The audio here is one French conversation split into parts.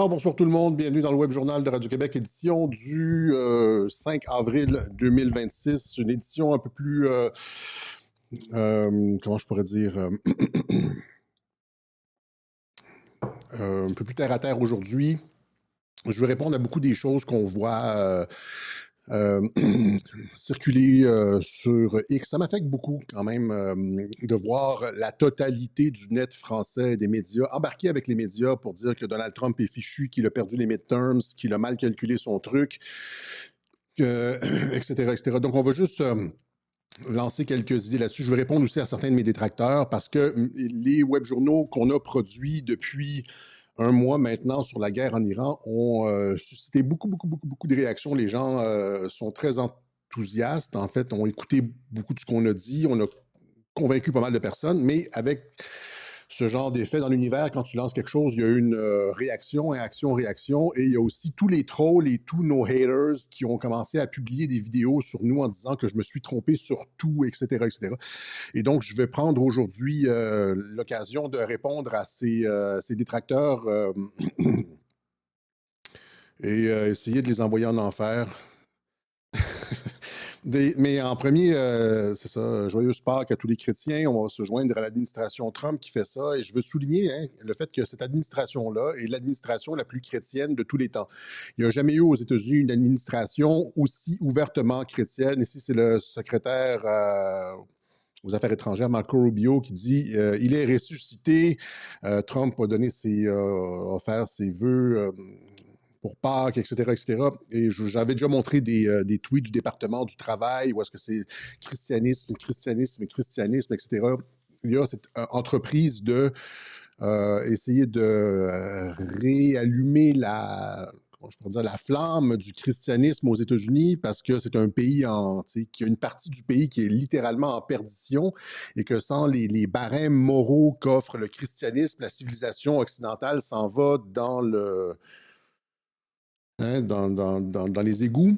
Alors, bonsoir tout le monde, bienvenue dans le Web Journal de Radio-Québec, édition du 5 avril 2026, une édition un peu plus, comment je pourrais dire, un peu plus terre à terre aujourd'hui. Je veux répondre à beaucoup des choses qu'on voit circuler sur X. Ça m'affecte beaucoup quand même de voir la totalité du net français et des médias embarquer avec les médias pour dire que Donald Trump est fichu, qu'il a perdu les midterms, qu'il a mal calculé son truc, etc., etc. Donc, on va juste lancer quelques idées là-dessus. Je veux répondre aussi à certains de mes détracteurs parce que les web journaux qu'on a produits depuis un mois maintenant sur la guerre en Iran ont suscité beaucoup de réactions. Les gens sont très enthousiastes, en fait, ont écouté beaucoup de ce qu'on a dit, on a convaincu pas mal de personnes, mais avec ce genre d'effet dans l'univers, quand tu lances quelque chose, il y a une réaction, réaction, et il y a aussi tous les trolls et tous nos haters qui ont commencé à publier des vidéos sur nous en disant que je me suis trompé sur tout, etc., etc. Et donc, je vais prendre aujourd'hui l'occasion de répondre à ces détracteurs et essayer de les envoyer en enfer. Mais en premier, c'est ça, joyeuse Pâques à tous les chrétiens. On va se joindre à l'administration Trump qui fait ça. Et je veux souligner le fait que cette administration-là est l'administration la plus chrétienne de tous les temps. Il n'y a jamais eu aux États-Unis une administration aussi ouvertement chrétienne. Ici, c'est le secrétaire aux Affaires étrangères, Marco Rubio, qui dit il est ressuscité. Trump a donné a offert ses vœux pour Pâques, etc., etc. Et j'avais déjà montré des tweets du département du travail où est-ce que c'est christianisme, etc. Il y a cette entreprise de essayer de réallumer la flamme du christianisme aux États-Unis parce que c'est un pays qui a une partie du pays qui est littéralement en perdition et que sans les barèmes moraux qu'offre le christianisme, la civilisation occidentale s'en va dans dans les égouts.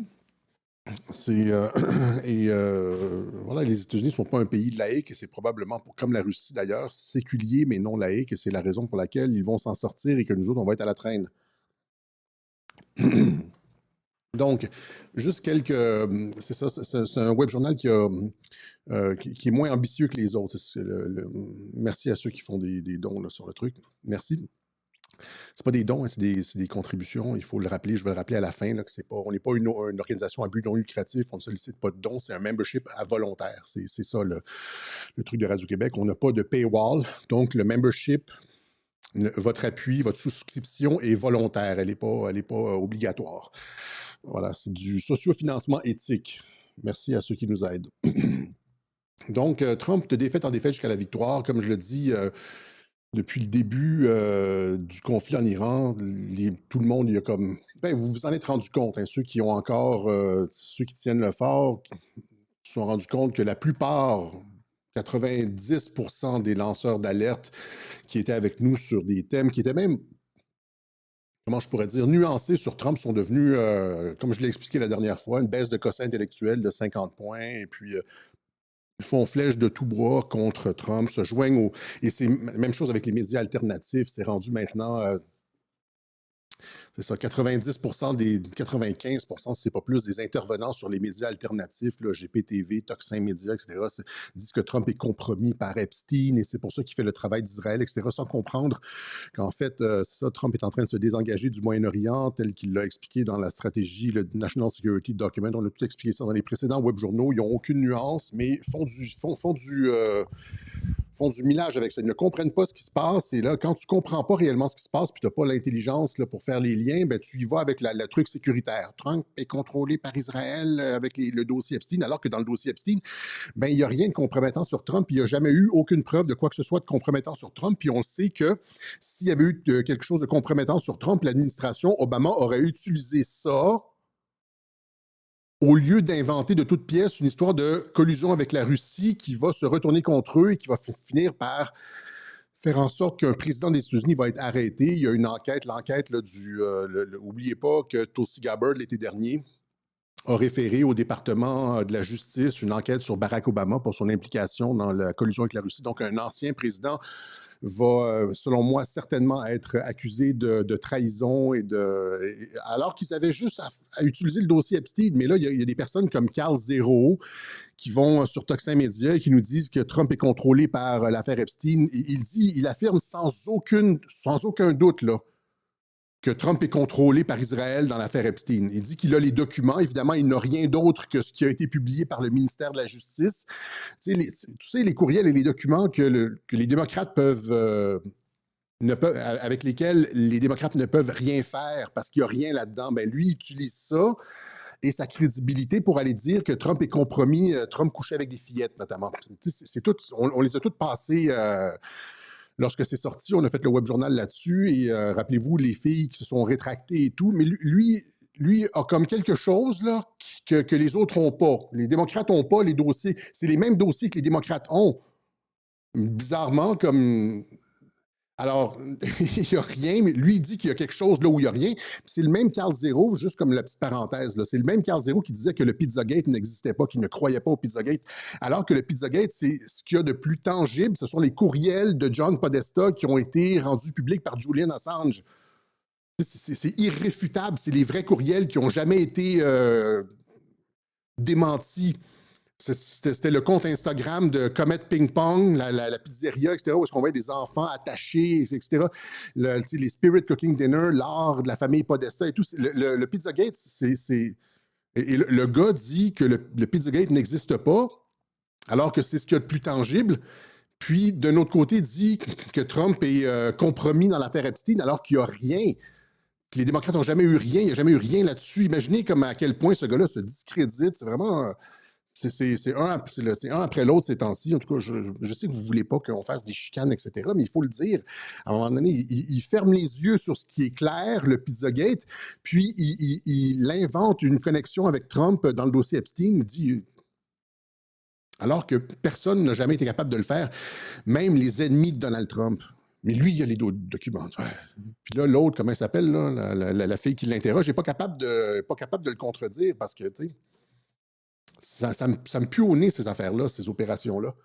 Voilà, les États-Unis ne sont pas un pays laïque et c'est probablement, comme la Russie d'ailleurs, séculier mais non laïque et c'est la raison pour laquelle ils vont s'en sortir et que nous autres, on va être à la traîne. Donc, juste quelques... c'est ça, c'est un web journal qui est moins ambitieux que les autres. Merci à ceux qui font des dons là, sur le truc. Merci. C'est pas des dons, hein, c'est des contributions. Il faut le rappeler. Je vais le rappeler à la fin là, que on n'est pas une organisation à but non lucratif. On ne sollicite pas de dons. C'est un membership à volontaire. C'est ça le truc de Radio-Québec. On n'a pas de paywall. Donc, le membership, votre appui, votre souscription est volontaire. Elle n'est pas obligatoire. Voilà, c'est du sociofinancement éthique. Merci à ceux qui nous aident. Donc, Trump de défaite en défaite jusqu'à la victoire. Comme je le dis, depuis le début du conflit en Iran, tout le monde, il y a comme... vous vous en êtes rendu compte, hein, ceux qui ont encore... ceux qui tiennent le fort, se sont rendus compte que la plupart... 90% des lanceurs d'alerte qui étaient avec nous sur des thèmes qui étaient même, comment je pourrais dire, nuancés sur Trump sont devenus, comme je l'ai expliqué la dernière fois, une baisse de quotient intellectuel de 50 points, et puis ils font flèche de tout bras contre Trump, se joignent et c'est la même chose avec les médias alternatifs, c'est rendu maintenant... c'est ça, 90% 95%, si c'est pas plus, des intervenants sur les médias alternatifs, là, GPTV, Toxin Média, etc., disent que Trump est compromis par Epstein et c'est pour ça qu'il fait le travail d'Israël, etc., sans comprendre qu'en fait, ça, Trump est en train de se désengager du Moyen-Orient, tel qu'il l'a expliqué dans la stratégie, le National Security Document. On a tout expliqué ça dans les précédents web journaux. Ils n'ont aucune nuance, mais font du millage avec ça. Ils ne comprennent pas ce qui se passe. Et là, quand tu ne comprends pas réellement ce qui se passe, puis tu n'as pas l'intelligence là, pour faire les liens, ben, tu y vas avec le truc sécuritaire. Trump est contrôlé par Israël avec le dossier Epstein, alors que dans le dossier Epstein, ben, il n'y a rien de compromettant sur Trump. Il n'y a jamais eu aucune preuve de quoi que ce soit de compromettant sur Trump. Puis on sait que s'il y avait eu quelque chose de compromettant sur Trump, l'administration Obama aurait utilisé ça au lieu d'inventer de toutes pièces une histoire de collusion avec la Russie qui va se retourner contre eux et qui va finir par faire en sorte qu'un président des États-Unis va être arrêté. Il y a une enquête, l'enquête n'oubliez pas que Tulsi Gabbard, l'été dernier, a référé au département de la justice une enquête sur Barack Obama pour son implication dans la collusion avec la Russie. Donc, un ancien président va, selon moi, certainement être accusé de trahison alors qu'ils avaient juste à utiliser le dossier Epstein. Mais là, il y a des personnes comme Carl Zero qui vont sur Toxin Média et qui nous disent que Trump est contrôlé par l'affaire Epstein. Il affirme sans aucun doute là, que Trump est contrôlé par Israël dans l'affaire Epstein. Il dit qu'il a les documents. Évidemment, il n'a rien d'autre que ce qui a été publié par le ministère de la Justice. Tu sais, les courriels et les documents que les démocrates avec lesquels les démocrates ne peuvent rien faire parce qu'il n'y a rien là-dedans, ben lui, il utilise ça et sa crédibilité pour aller dire que Trump est compromis. Trump couchait avec des fillettes, notamment. C'est tout, on les a toutes passées. Lorsque c'est sorti, on a fait le web journal là-dessus et rappelez-vous, les filles qui se sont rétractées et tout, mais lui a comme quelque chose là, que les autres n'ont pas. Les démocrates n'ont pas les dossiers. C'est les mêmes dossiers que les démocrates ont. Bizarrement, comme... Alors, il n'y a rien, mais lui, il dit qu'il y a quelque chose là où il n'y a rien. C'est le même Carl Zero, juste comme la petite parenthèse, c'est le même Carl Zero qui disait que le Pizzagate n'existait pas, qu'il ne croyait pas au Pizzagate, alors que le Pizzagate, c'est ce qu'il y a de plus tangible, ce sont les courriels de John Podesta qui ont été rendus publics par Julian Assange. C'est irréfutable, c'est les vrais courriels qui n'ont jamais été démentis. C'était le compte Instagram de Comet Ping Pong, la pizzeria, etc., où est-ce qu'on voyait des enfants attachés, etc. Les Spirit Cooking Dinner, l'art de la famille Podesta et tout. Le Pizzagate, et le gars dit que le Pizzagate n'existe pas, alors que c'est ce qu'il y a de plus tangible. Puis, d'un autre côté, dit que Trump est compromis dans l'affaire Epstein, alors qu'il n'y a rien. Que les démocrates n'ont jamais eu rien, il n'y a jamais eu rien là-dessus. Imaginez comme à quel point ce gars-là se discrédite. C'est vraiment... C'est un après l'autre ces temps-ci. En tout cas, je sais que vous ne voulez pas qu'on fasse des chicanes, etc., mais il faut le dire. À un moment donné, il ferme les yeux sur ce qui est clair, le Pizzagate, puis il invente une connexion avec Trump dans le dossier Epstein. Il dit, alors que personne n'a jamais été capable de le faire, même les ennemis de Donald Trump. Mais lui, il a les documents. Puis là, l'autre, comment elle s'appelle, là, la fille qui l'interroge, n'est pas capable de le contredire parce que, tu sais, ça me pue au nez, ces affaires-là, ces opérations-là.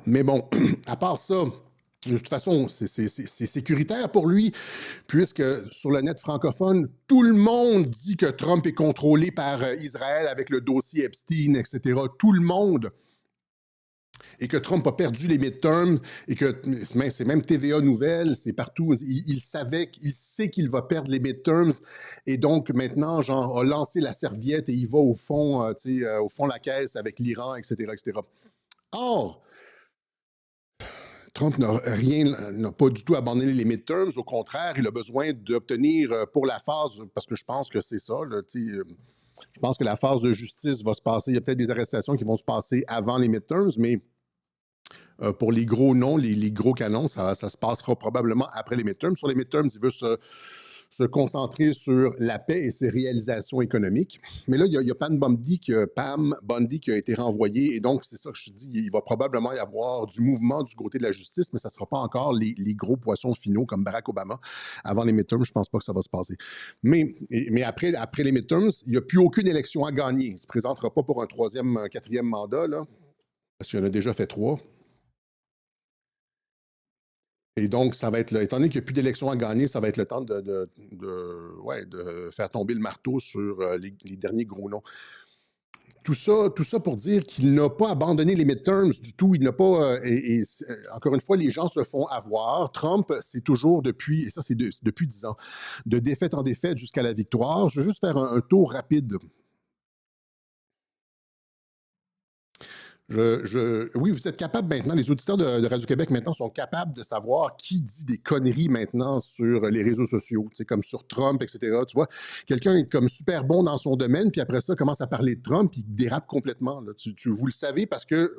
Mais bon, à part ça, de toute façon, c'est sécuritaire pour lui, puisque sur le net francophone, tout le monde dit que Trump est contrôlé par Israël avec le dossier Epstein, etc. Tout le monde. Et que Trump a perdu les midterms, et que c'est même TVA Nouvelles, c'est partout. Il sait qu'il va perdre les midterms, et donc maintenant, genre, a lancé la serviette et il va au fond de la caisse avec l'Iran, etc., etc. Or, Trump n'a pas du tout abandonné les midterms. Au contraire, il a besoin d'obtenir pour la phase, parce que je pense que c'est ça, là, je pense que la phase de justice va se passer. Il y a peut-être des arrestations qui vont se passer avant les midterms, mais pour les gros noms, les gros canons, ça se passera probablement après les midterms. Sur les midterms, il veut se concentrer sur la paix et ses réalisations économiques. Mais là, il y a Pam Bondi qui a été renvoyé. Et donc, c'est ça que je dis, il va probablement y avoir du mouvement du côté de la justice, mais ça ne sera pas encore les gros poissons finaux comme Barack Obama. Avant les midterms, je ne pense pas que ça va se passer. Mais après les midterms, il n'y a plus aucune élection à gagner. Il ne se présentera pas pour un troisième, un quatrième mandat, là, parce qu'il en a déjà fait 3. Et donc, ça va être, étant donné qu'il n'y a plus d'élections à gagner, ça va être le temps de faire tomber le marteau sur les derniers gros noms. Tout ça pour dire qu'il n'a pas abandonné les midterms du tout. Il n'a pas. Encore une fois, les gens se font avoir. Trump, c'est toujours depuis, et ça, c'est depuis 10 ans, de défaite en défaite jusqu'à la victoire. Je vais juste faire un tour rapide. Oui, vous êtes capable maintenant, les auditeurs de Radio-Québec maintenant sont capables de savoir qui dit des conneries maintenant sur les réseaux sociaux, comme sur Trump, etc. Tu vois, quelqu'un est comme super bon dans son domaine, puis après ça, commence à parler de Trump, puis il dérape complètement. Là. Vous le savez parce que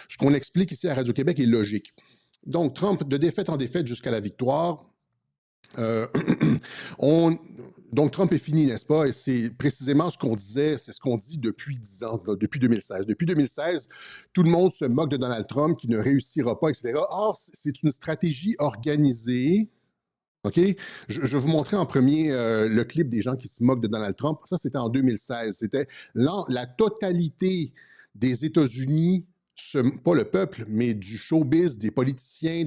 ce qu'on explique ici à Radio-Québec est logique. Donc, Trump, de défaite en défaite jusqu'à la victoire, donc, Trump est fini, n'est-ce pas? Et c'est précisément ce qu'on disait, c'est ce qu'on dit depuis 10 ans, depuis 2016. Depuis 2016, tout le monde se moque de Donald Trump, qui ne réussira pas, etc. Or, c'est une stratégie organisée. OK? Je vais vous montrer en premier le clip des gens qui se moquent de Donald Trump. Ça, c'était en 2016. C'était la totalité des États-Unis pas le peuple, mais du showbiz, des politiciens,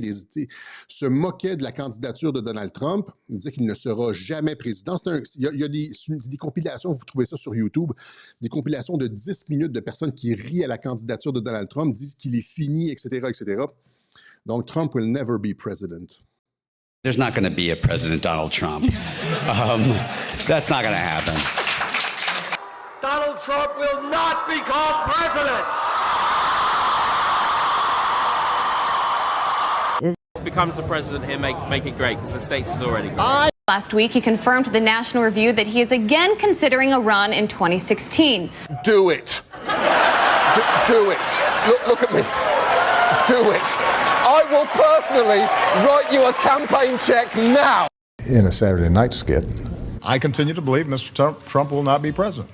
se moquaient de la candidature de Donald Trump. Il disait qu'il ne sera jamais président. Il y a des compilations, vous trouvez ça sur YouTube, des compilations de 10 minutes de personnes qui rient à la candidature de Donald Trump, disent qu'il est fini, etc., etc. Donc, Trump will never be president. There's not going to be a President Donald Trump. That's not going to happen. Donald Trump will not become president. Becomes the president here, make it great, because the states is already great. Last week, he confirmed to the National Review that he is again considering a run in 2016. Do it. Do it. Look at me. Do it. I will personally write you a campaign check now. In a Saturday Night skit, I continue to believe Mr. Trump will not be president.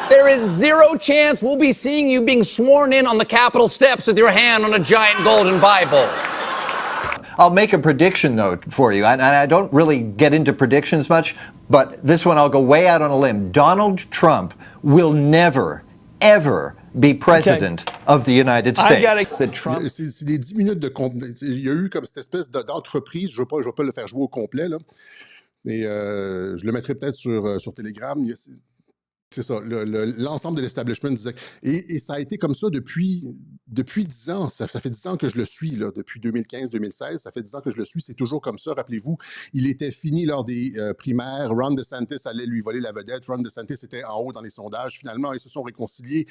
There is zero chance we'll be seeing you being sworn in on the Capitol steps with your hand on a giant golden Bible. I'll make a prediction, though, for you. And I don't really get into predictions much, but this one I'll go way out on a limb. Donald Trump will never, ever be president of the United States. C'est des 10 minutes de... Il y a eu comme cette espèce d'entreprise, je ne vais pas le faire jouer au complet, là, mais je le mettrai peut-être sur Telegram. C'est ça, l'ensemble de l'establishment disait... Et ça a été comme ça depuis 10 ans. Ça fait 10 ans que je le suis, là, depuis 2015-2016. Ça fait 10 ans que je le suis. C'est toujours comme ça. Rappelez-vous, il était fini lors des primaires. Ron DeSantis allait lui voler la vedette. Ron DeSantis était en haut dans les sondages. Finalement, ils se sont réconciliés.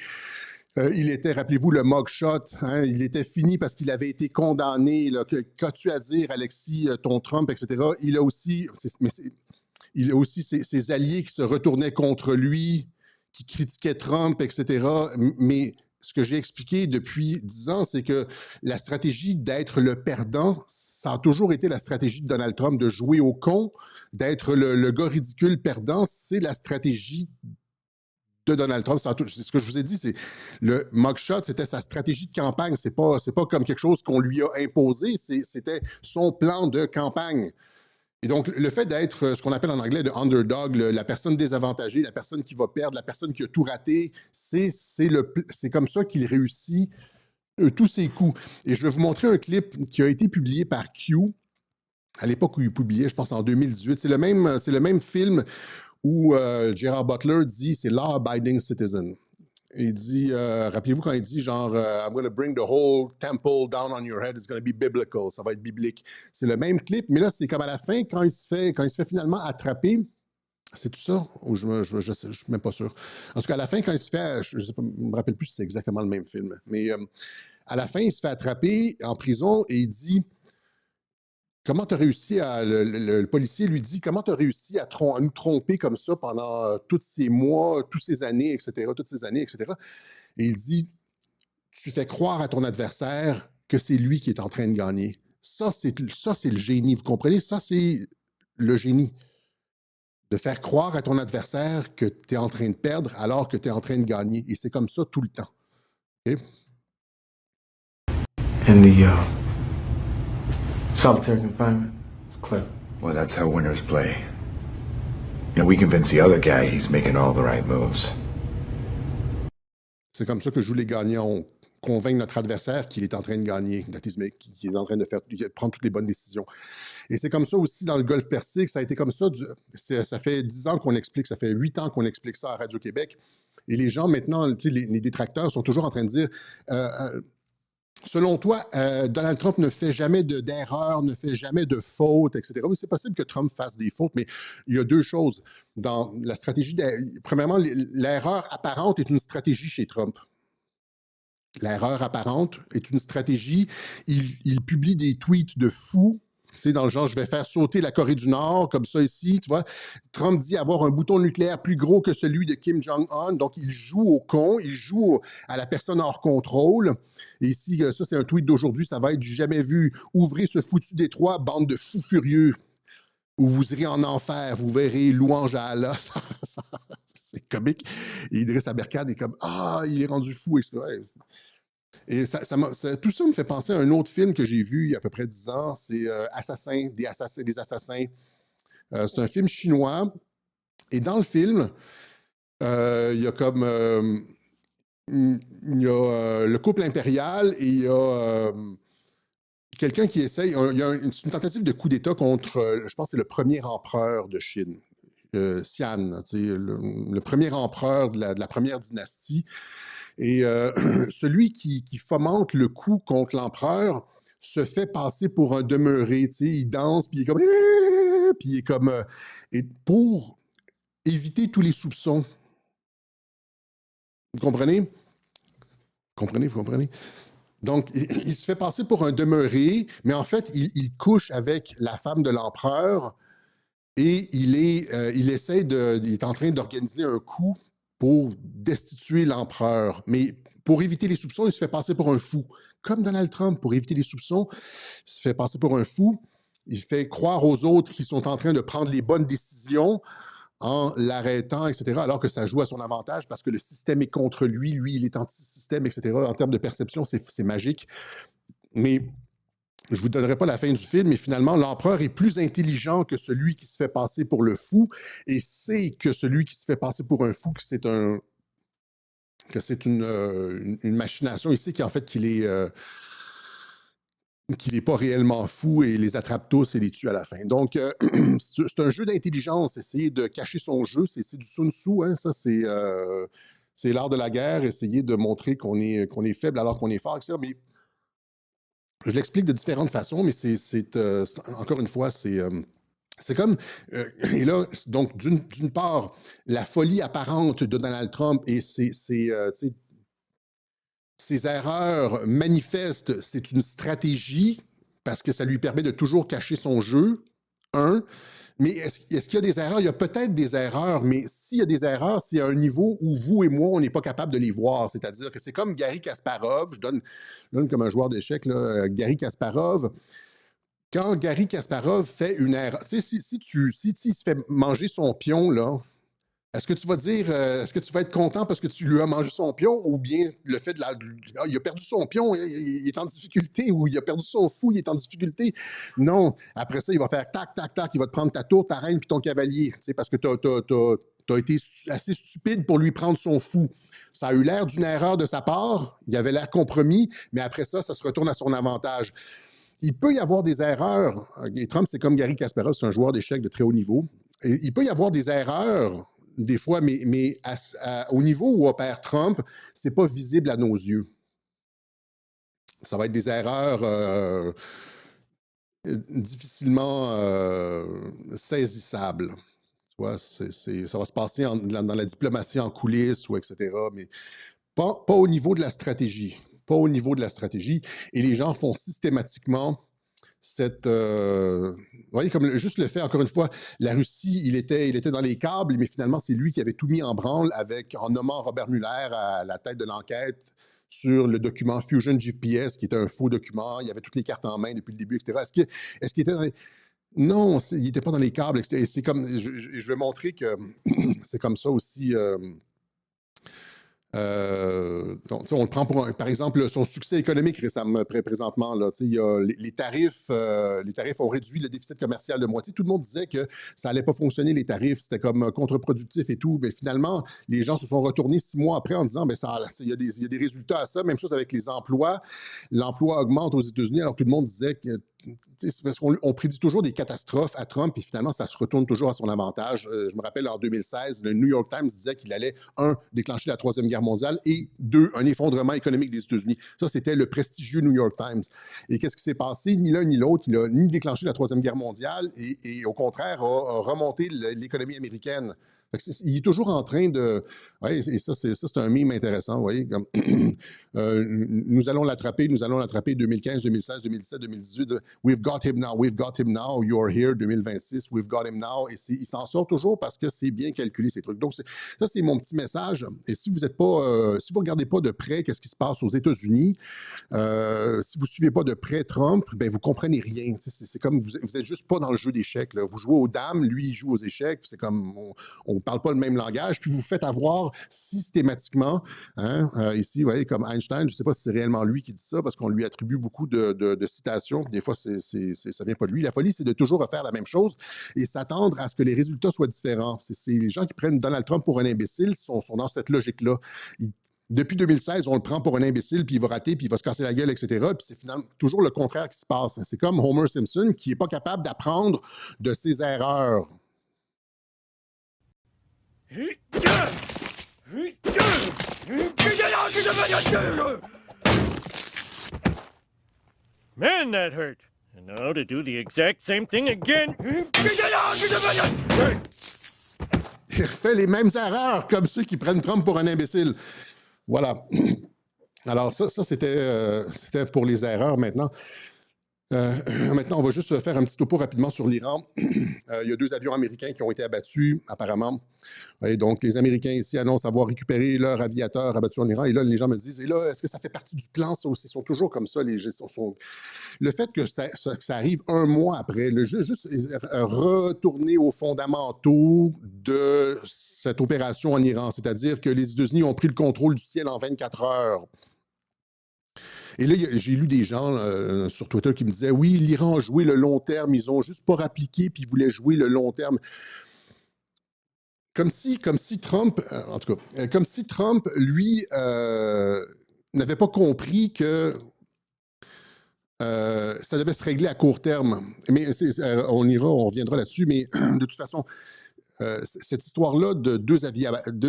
Il était, rappelez-vous, le mugshot. Hein, il était fini parce qu'il avait été condamné. Qu'as-tu à dire, Alexis, ton Trump, etc. Il a aussi... Il a aussi ses alliés qui se retournaient contre lui, qui critiquaient Trump, etc. Mais ce que j'ai expliqué depuis 10 ans, c'est que la stratégie d'être le perdant, ça a toujours été la stratégie de Donald Trump, de jouer au con, d'être le gars ridicule perdant, c'est la stratégie de Donald Trump. C'est ce que je vous ai dit, c'est le mugshot, c'était sa stratégie de campagne. C'est pas comme quelque chose qu'on lui a imposé, c'était son plan de campagne. Et donc, le fait d'être ce qu'on appelle en anglais le underdog, la personne désavantagée, la personne qui va perdre, la personne qui a tout raté, c'est comme ça qu'il réussit tous ses coups. Et je vais vous montrer un clip qui a été publié par Q, à l'époque où il publiait, je pense en 2018. C'est le même film où Gerard Butler dit « c'est law-abiding citizen ». Il dit, rappelez-vous quand il dit genre, I'm going to bring the whole temple down on your head, it's going to be biblical, ça va être biblique. C'est le même clip, mais là, c'est comme à la fin, quand il se fait finalement attraper, c'est tout ça? Ou je suis même pas sûr. En tout cas, à la fin, quand il se fait, je ne me rappelle plus si c'est exactement le même film, mais à la fin, il se fait attraper en prison et il dit, comment tu as réussi à... Le policier lui dit, comment tu as réussi à nous tromper comme ça pendant tous ces mois, toutes ces années, etc., Et il dit, tu fais croire à ton adversaire que c'est lui qui est en train de gagner. Ça, c'est le génie, vous comprenez? Ça, c'est le génie. De faire croire à ton adversaire que tu es en train de perdre alors que tu es en train de gagner. Et c'est comme ça tout le temps. Okay? And the solitary confinement, it's clear. Well, that's how winners play. You know, we convince the other guy he's making all the right moves. C'est comme ça que jouent les gagnants. On convainc notre adversaire qu'il est en train de gagner, qu'il est en train de prendre toutes les bonnes décisions. Et c'est comme ça aussi dans le Golfe Persique. Ça a été comme ça. Ça fait 10 ans qu'on l'explique, ça fait 8 ans qu'on explique ça à Radio-Québec. Et les gens, maintenant, les détracteurs sont toujours en train de dire... selon toi, Donald Trump ne fait jamais d'erreur, ne fait jamais de faute, etc. Oui, c'est possible que Trump fasse des fautes, mais il y a deux choses. Dans la stratégie, premièrement, l'erreur apparente est une stratégie chez Trump. L'erreur apparente est une stratégie. Il publie des tweets de fous. C'est dans le genre, je vais faire sauter la Corée du Nord, comme ça ici, tu vois. Trump dit avoir un bouton nucléaire plus gros que celui de Kim Jong-un. Donc, il joue au con, il joue à la personne hors contrôle. Et ici, ça, c'est un tweet d'aujourd'hui, ça va être du jamais vu. Ouvrez ce foutu détroit, bande de fous furieux. Où vous irez en enfer, vous verrez louange à Allah. C'est comique. Et Idriss Aberkane est comme, il est rendu fou. Et tout ça me fait penser à un autre film que j'ai vu il y a à peu près 10 ans, c'est des assassins. C'est un film chinois. Et dans le film, il y a comme... il y a le couple impérial et il y a quelqu'un qui essaye... Il y a une tentative de coup d'État contre, je pense que c'est le premier empereur de Chine. Xian, le premier empereur de la première dynastie. Et celui qui fomente le coup contre l'empereur se fait passer pour un demeuré. Il danse, puis il est comme... Puis il est comme... et pour éviter tous les soupçons. Vous comprenez? Vous comprenez? Donc, il se fait passer pour un demeuré, mais en fait, il couche avec la femme de l'empereur et il est en train d'organiser un coup pour destituer l'empereur. Mais pour éviter les soupçons, il se fait passer pour un fou. Comme Donald Trump, pour éviter les soupçons, il se fait passer pour un fou. Il fait croire aux autres qu'ils sont en train de prendre les bonnes décisions en l'arrêtant, etc., alors que ça joue à son avantage parce que le système est contre lui, lui, il est anti-système, etc. En termes de perception, c'est magique. Mais je ne vous donnerai pas la fin du film, mais finalement, l'empereur est plus intelligent que celui qui se fait passer pour le fou et sait que celui qui se fait passer pour un fou, que c'est une machination. Il sait qu'en fait, qu'il n'est pas réellement fou et les attrape tous et les tue à la fin. Donc, c'est un jeu d'intelligence, essayer de cacher son jeu, c'est du Sun Tzu, hein, ça, c'est l'art de la guerre, essayer de montrer qu'on est faible alors qu'on est fort, etc. Mais je l'explique de différentes façons, mais encore une fois, c'est comme... et là, donc, d'une part, la folie apparente de Donald Trump et ses erreurs manifestes, c'est une stratégie parce que ça lui permet de toujours cacher son jeu, mais est-ce qu'il y a des erreurs? Il y a peut-être des erreurs, mais s'il y a des erreurs, c'est à un niveau où vous et moi, on n'est pas capable de les voir. C'est-à-dire que c'est comme Garry Kasparov, je donne comme un joueur d'échecs, Garry Kasparov. Quand Garry Kasparov fait une erreur, tu sais, s'il se fait manger son pion, là, est-ce que tu vas dire, est-ce que tu vas être content parce que tu lui as mangé son pion ou bien le fait il a perdu son pion, il est en difficulté ou il a perdu son fou, il est en difficulté? Non. Après ça, il va faire tac, tac, tac, il va te prendre ta tour, ta reine puis ton cavalier, tu sais, parce que t'as été assez stupide pour lui prendre son fou. Ça a eu l'air d'une erreur de sa part, il avait l'air compromis, mais après ça, ça se retourne à son avantage. Il peut y avoir des erreurs. Et Trump, c'est comme Garry Kasparov, c'est un joueur d'échecs de très haut niveau. Et il peut y avoir des erreurs des fois, mais au niveau où opère Trump, c'est pas visible à nos yeux. Ça va être des erreurs difficilement saisissables. Tu vois, ça va se passer dans la diplomatie en coulisses ou etc., mais pas au niveau de la stratégie. Pas au niveau de la stratégie. Et les gens font systématiquement vous voyez, comme juste le fait, encore une fois, la Russie, il était dans les câbles, mais finalement, c'est lui qui avait tout mis en branle en nommant Robert Mueller à la tête de l'enquête sur le document Fusion GPS, qui était un faux document. Il y avait toutes les cartes en main depuis le début, etc. Est-ce qu'il était dans les... Non, il n'était pas dans les câbles. C'est comme... Je vais montrer que c'est comme ça aussi... on le prend par exemple, son succès économique récemment, présentement. Là, il y a les tarifs ont réduit le déficit commercial de moitié. Tout le monde disait que ça n'allait pas fonctionner, les tarifs, c'était comme contre-productif et tout. Mais finalement, les gens se sont retournés 6 mois après en disant il y a des résultats à ça. Même chose avec les emplois. L'emploi augmente aux États-Unis, alors tout le monde disait que c'est parce qu'on prédit toujours des catastrophes à Trump et finalement, ça se retourne toujours à son avantage. Je me rappelle, en 2016, le New York Times disait qu'il allait, 1, déclencher la Troisième Guerre mondiale et 2, un effondrement économique des États-Unis. Ça, c'était le prestigieux New York Times. Et qu'est-ce qui s'est passé? Ni l'un ni l'autre. Il n'a ni déclenché la Troisième Guerre mondiale et au contraire, a remonté l'économie américaine. Il est toujours en train de... Ouais, et ça, c'est un meme intéressant, vous voyez. Comme, nous allons l'attraper 2015, 2016, 2017, 2018. We've got him now, you're here, 2026, we've got him now. Et il s'en sort toujours parce que c'est bien calculé, ces trucs. Donc, ça, c'est mon petit message. Et si vous ne regardez pas de près qu'est-ce qui se passe aux États-Unis, si vous ne suivez pas de près Trump, ben, vous ne comprenez rien. C'est comme, vous n'êtes juste pas dans le jeu d'échecs. Vous jouez aux dames, lui, il joue aux échecs. C'est comme, on parlent pas le même langage, puis vous vous faites avoir systématiquement. Hein, ici, vous voyez, comme Einstein, je ne sais pas si c'est réellement lui qui dit ça, parce qu'on lui attribue beaucoup de citations, puis des fois, ça ne vient pas de lui. La folie, c'est de toujours refaire la même chose et s'attendre à ce que les résultats soient différents. C'est les gens qui prennent Donald Trump pour un imbécile sont dans cette logique-là. Depuis 2016, on le prend pour un imbécile, puis il va rater, puis il va se casser la gueule, etc. Puis c'est finalement toujours le contraire qui se passe. C'est comme Homer Simpson qui n'est pas capable d'apprendre de ses erreurs. Man, that hurt. And now to do the exact same thing again. Il refait les mêmes erreurs comme ceux qui prennent Trump pour un imbécile. Voilà. Alors ça c'était pour les erreurs maintenant. Maintenant, on va juste faire un petit topo rapidement sur l'Iran. Il y a 2 avions américains qui ont été abattus, apparemment. Et donc, les Américains ici annoncent avoir récupéré leur aviateur abattu en Iran. Et là, les gens me disent, et là, est-ce que ça fait partie du plan, ça aussi? Ils sont toujours comme ça. Le fait que ça arrive un mois après, juste retourner aux fondamentaux de cette opération en Iran, c'est-à-dire que les États-Unis ont pris le contrôle du ciel en 24 heures. Et là, j'ai lu des gens sur Twitter qui me disaient « Oui, l'Iran a joué le long terme, ils ont juste pas appliqué, puis ils voulaient jouer le long terme. » Comme si Trump, en tout cas, comme si Trump, lui, n'avait pas compris que ça devait se régler à court terme. Mais on reviendra là-dessus, mais de toute façon, cette histoire-là de 2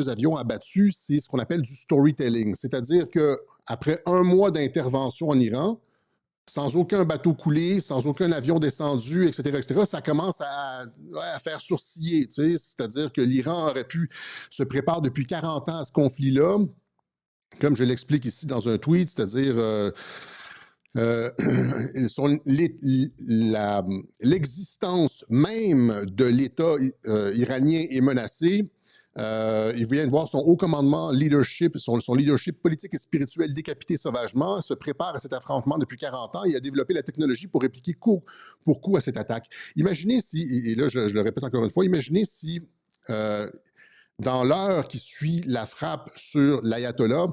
avions abattus, c'est ce qu'on appelle du storytelling. C'est-à-dire qu'après un mois d'intervention en Iran, sans aucun bateau coulé, sans aucun avion descendu, etc., ça commence à faire sourciller. Tu sais? C'est-à-dire que l'Iran se prépare depuis 40 ans à ce conflit-là, comme je l'explique ici dans un tweet, c'est-à-dire... l'existence même de l'État iranien est menacée. Il vient de voir son haut commandement leadership, son leadership politique et spirituel décapité sauvagement, se prépare à cet affrontement depuis 40 ans et a développé la technologie pour répliquer coup pour coup à cette attaque. Imaginez si, et là je le répète encore une fois, imaginez si dans l'heure qui suit la frappe sur l'ayatollah,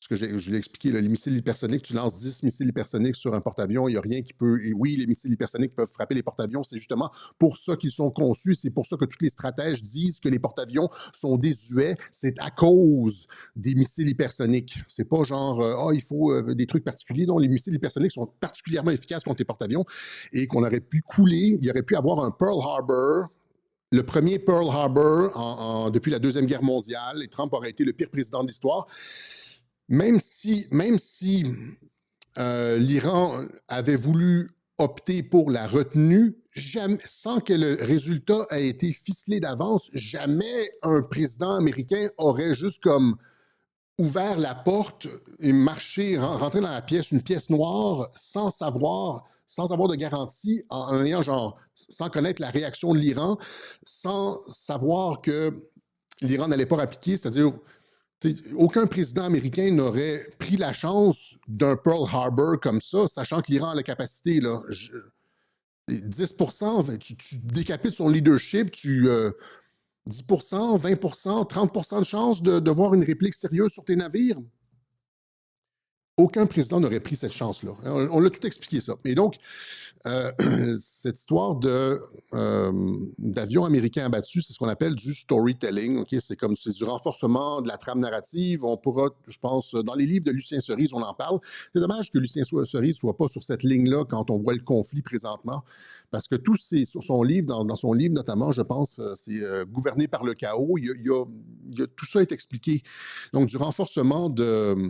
ce que je l'ai expliqué, les missiles hypersoniques, tu lances 10 missiles hypersoniques sur un porte-avions, il n'y a rien qui peut... Et oui, les missiles hypersoniques peuvent frapper les porte-avions, c'est justement pour ça qu'ils sont conçus, c'est pour ça que tous les stratèges disent que les porte-avions sont désuets, c'est à cause des missiles hypersoniques. C'est pas genre, il faut des trucs particuliers, non, les missiles hypersoniques sont particulièrement efficaces contre les porte-avions et qu'on aurait pu couler, il y aurait pu avoir un Pearl Harbor, le premier Pearl Harbor depuis la Deuxième Guerre mondiale, et Trump aurait été le pire président de l'histoire. Même si l'Iran avait voulu opter pour la retenue, sans que le résultat ait été ficelé d'avance, jamais un président américain aurait juste comme ouvert la porte et rentré dans la pièce, une pièce noire, sans avoir de garantie, sans connaître la réaction de l'Iran, sans savoir que l'Iran n'allait pas appliquer, c'est-à-dire... aucun président américain n'aurait pris la chance d'un Pearl Harbor comme ça, sachant que l'Iran a la capacité, là, 10%, tu décapites son leadership, 10%, 20%, 30% de chance de voir une réplique sérieuse sur tes navires. Aucun président n'aurait pris cette chance-là. On l'a tout expliqué, ça. Et donc, cette histoire d'avions américains abattus, c'est ce qu'on appelle du storytelling. Okay? C'est du renforcement de la trame narrative. On pourra, je pense, dans les livres de Lucien Cerise, on en parle. C'est dommage que Lucien Cerise ne soit pas sur cette ligne-là quand on voit le conflit présentement, parce que tout sur son livre, dans son livre notamment, je pense, c'est Gouverné par le chaos. Tout ça est expliqué. Donc, du renforcement de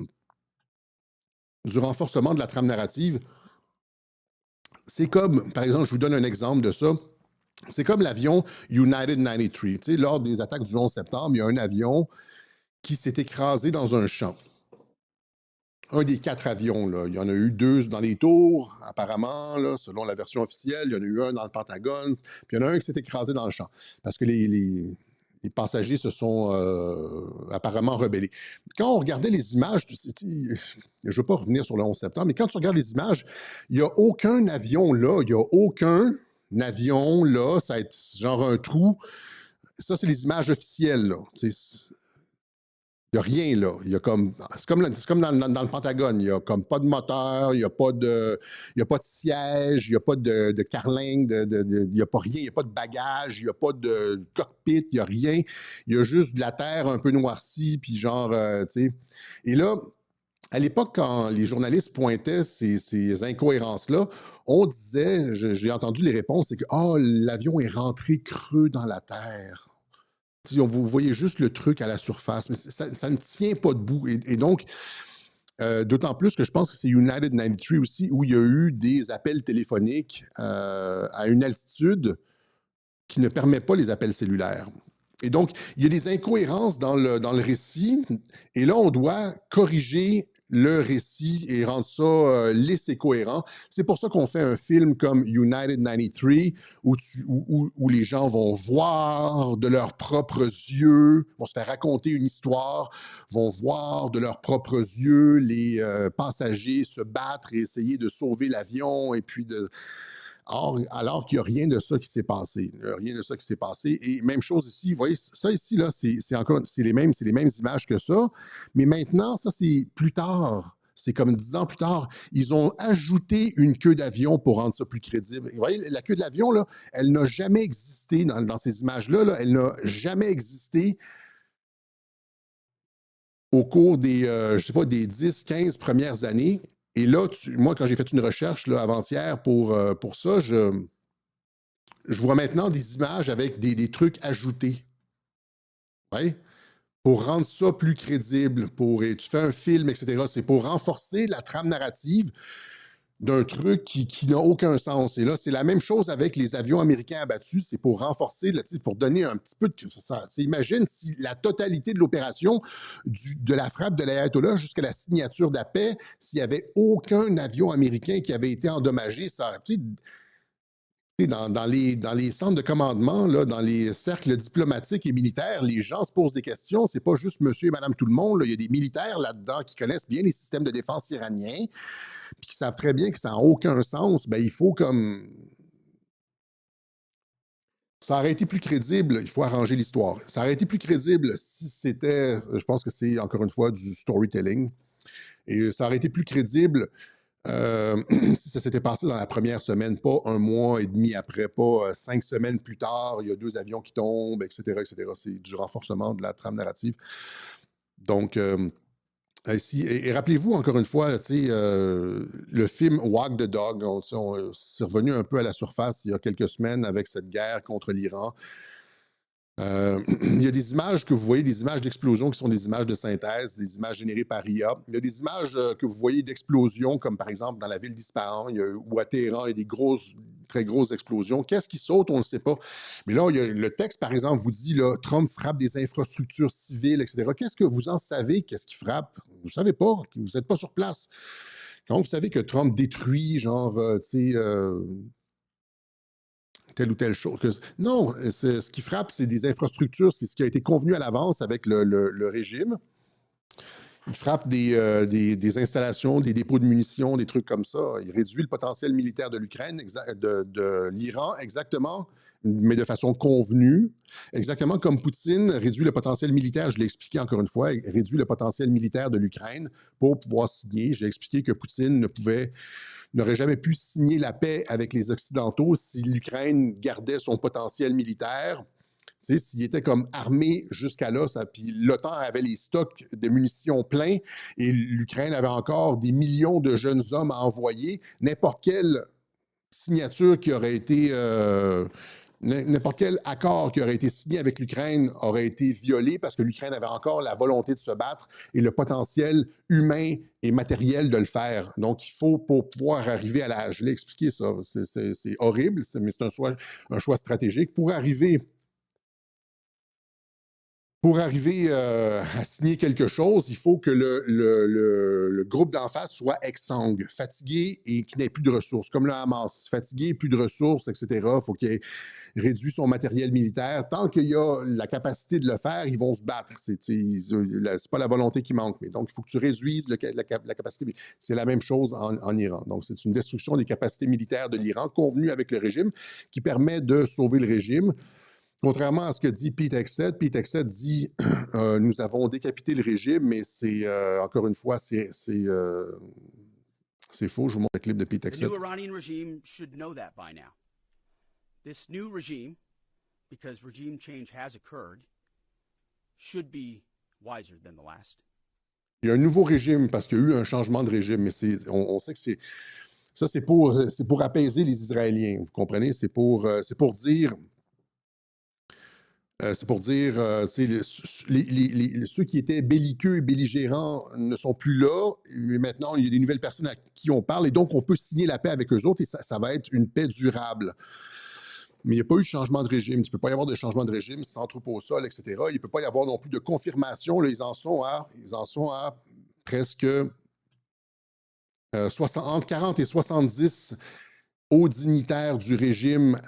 la trame narrative. C'est comme, par exemple, je vous donne un exemple de ça. C'est comme l'avion United 93. Tu sais, lors des attaques du 11 septembre, il y a un avion qui s'est écrasé dans un champ. Un des 4 avions, là. Il y en a eu 2 dans les tours, apparemment, là, selon la version officielle. Il y en a eu un dans le Pentagone, puis il y en a un qui s'est écrasé dans le champ. Parce que les passagers se sont apparemment rebellés. Quand on regardait les images, je ne veux pas revenir sur le 11 septembre, mais quand tu regardes les images, il n'y a aucun avion là, il n'y a aucun avion, là, ça va être genre un trou. Ça, c'est les images officielles, là. Il n'y a rien, là. C'est comme dans le Pentagone. Il n'y a comme pas de moteur, il n'y a pas de siège, il n'y a pas de carlingue, il n'y a pas rien, il n'y a pas de bagage, il n'y a pas de cockpit, il n'y a rien. Il y a juste de la terre un peu noircie, puis genre, tu sais. Et là, à l'époque, quand les journalistes pointaient ces incohérences-là, on disait, j'ai entendu les réponses, c'est que l'avion est rentré creux dans la terre. Vous voyez juste le truc à la surface, mais ça ne tient pas debout. Et donc, d'autant plus que je pense que c'est United 93 aussi, où il y a eu des appels téléphoniques à une altitude qui ne permet pas les appels cellulaires. Et donc, il y a des incohérences dans le récit, et là, on doit corriger le récit et rendre ça lisse et cohérent. C'est pour ça qu'on fait un film comme United 93, où les gens vont voir de leurs propres yeux, vont se faire raconter une histoire, vont voir de leurs propres yeux les passagers se battre et essayer de sauver l'avion, et puis alors qu'il n'y a rien de ça qui s'est passé. Il n'y a rien de ça qui s'est passé. Et même chose ici, vous voyez, ça ici, là, c'est les mêmes images que ça. Mais maintenant, ça, c'est plus tard. C'est comme 10 ans plus tard. Ils ont ajouté une queue d'avion pour rendre ça plus crédible. Et vous voyez, la queue de l'avion, là, elle n'a jamais existé dans ces images-là. Là, elle n'a jamais existé au cours des, je sais pas, des 10, 15 premières années. Et là, moi, quand j'ai fait une recherche là, avant-hier pour ça, je vois maintenant des images avec des trucs ajoutés. Ouais? Pour rendre ça plus crédible. Tu fais un film, etc. C'est pour renforcer la trame narrative d'un truc qui n'a aucun sens. Et là, c'est la même chose avec les avions américains abattus. C'est pour renforcer, pour donner un petit peu de... Imagine si la totalité de l'opération, de la frappe de l'Ayatollah jusqu'à la signature de la paix, s'il n'y avait aucun avion américain qui avait été endommagé, ça... Dans les centres de commandement, là, dans les cercles diplomatiques et militaires, les gens se posent des questions. C'est pas juste monsieur et madame tout le monde. Là. Il y a des militaires là-dedans qui connaissent bien les systèmes de défense iraniens, puis qui savent très bien que ça n'a aucun sens. Ben, il faut comme... Ça aurait été plus crédible, il faut arranger l'histoire. Ça aurait été plus crédible si c'était, je pense que c'est encore une fois du storytelling, et ça aurait été plus crédible si ça s'était passé dans la première semaine, pas un mois et demi après, pas 5 semaines plus tard, il y a 2 avions qui tombent, etc., etc. C'est du renforcement de la trame narrative. Donc, ici, et rappelez-vous encore une fois, le film Walk the Dog, c'est revenu un peu à la surface il y a quelques semaines avec cette guerre contre l'Iran. Il y a des images que vous voyez, des images d'explosion qui sont des images de synthèse, des images générées par IA. Il y a des images que vous voyez d'explosion, comme par exemple dans la ville d'Ispahan ou à Téhéran, il y a des très grosses explosions. Qu'est-ce qui saute? On ne le sait pas. Mais là, le texte, par exemple, vous dit là, Trump frappe des infrastructures civiles, etc. Qu'est-ce que vous en savez? Qu'est-ce qu'il frappe? Vous ne savez pas. Vous n'êtes pas sur place. Quand vous savez que Trump détruit, genre, telle ou telle chose. Non, ce qui frappe, c'est des infrastructures, ce qui a été convenu à l'avance avec le régime. Il frappe des installations, des dépôts de munitions, des trucs comme ça. Il réduit le potentiel militaire de l'Ukraine, de l'Iran, exactement, mais de façon convenue. Exactement comme Poutine réduit le potentiel militaire, je l'ai expliqué encore une fois, il réduit le potentiel militaire de l'Ukraine pour pouvoir signer. J'ai expliqué que Poutine n'aurait jamais pu signer la paix avec les Occidentaux si l'Ukraine gardait son potentiel militaire. Tu sais, s'il était comme armé jusqu'à là, puis l'OTAN avait les stocks de munitions pleins et l'Ukraine avait encore des millions de jeunes hommes à envoyer, n'importe quelle signature qui aurait été... n'importe quel accord qui aurait été signé avec l'Ukraine aurait été violé parce que l'Ukraine avait encore la volonté de se battre et le potentiel humain et matériel de le faire. Donc, il faut, pour pouvoir arriver à la... Je l'ai expliqué ça, c'est horrible, mais c'est un choix stratégique. Pour arriver pour arriver à signer quelque chose, il faut que le groupe d'en face soit exsangue, fatigué et qu'il n'ait plus de ressources, comme le Hamas. Fatigué, plus de ressources, etc. Il faut qu'il ait réduit son matériel militaire. Tant qu'il y a la capacité de le faire, ils vont se battre. C'est pas la volonté qui manque. Mais donc, il faut que tu réduises la capacité. C'est la même chose en Iran. Donc, c'est une destruction des capacités militaires de l'Iran, convenue avec le régime, qui permet de sauver le régime. Contrairement à ce que dit Pete Hegseth dit nous avons décapité le régime, mais c'est encore une fois, c'est faux. Je vous montre le clip de Pete Hegseth. The new Iranian regime should know that by now. This new regime, because regime change has occurred, should be wiser than the last. Il y a un nouveau régime parce qu'il y a eu un changement de régime, mais on sait que c'est pour apaiser les Israéliens. Vous comprenez? C'est pour dire. Ceux qui étaient belliqueux et belligérants ne sont plus là. Mais maintenant, il y a des nouvelles personnes à qui on parle et donc on peut signer la paix avec eux autres et ça va être une paix durable. Mais il n'y a pas eu de changement de régime. Il ne peut pas y avoir de changement de régime sans troupes au sol, etc. Il ne peut pas y avoir non plus de confirmation. Là, ils en sont à presque entre 40 et 70 hauts dignitaires du régime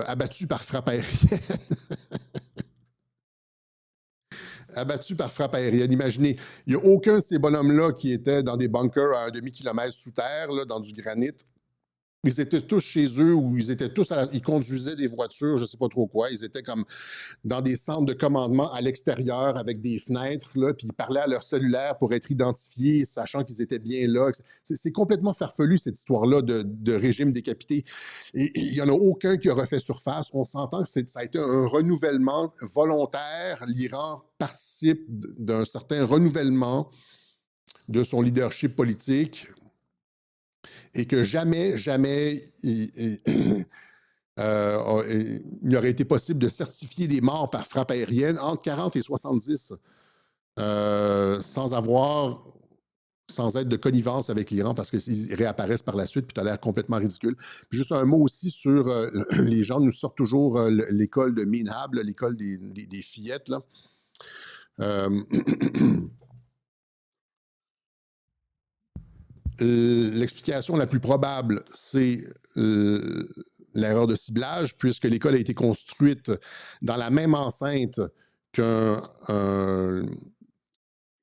abattus par frappe aérienne. Abattus par frappe aérienne. Imaginez, il n'y a aucun de ces bonhommes-là qui étaient dans des bunkers à 1/2 kilomètre sous terre, là, dans du granit. Ils étaient tous chez eux ou ils étaient tous ils conduisaient des voitures, je ne sais pas trop quoi. Ils étaient comme dans des centres de commandement à l'extérieur avec des fenêtres, là, puis ils parlaient à leur cellulaire pour être identifiés, sachant qu'ils étaient bien là. C'est complètement farfelu, cette histoire-là de régime décapité. Et il n'y en a aucun qui a refait surface. On s'entend que ça a été un renouvellement volontaire. L'Iran participe d'un certain renouvellement de son leadership politique. Et que jamais, il n'aurait été possible de certifier des morts par frappe aérienne entre 40 et 70 sans être de connivence avec l'Iran parce qu'ils réapparaissent par la suite, puis ça a l'air complètement ridicule. Puis juste un mot aussi sur les gens nous sortent toujours l'école de Minhab, l'école des fillettes, là. L'explication la plus probable, c'est l'erreur de ciblage, puisque l'école a été construite dans la même enceinte que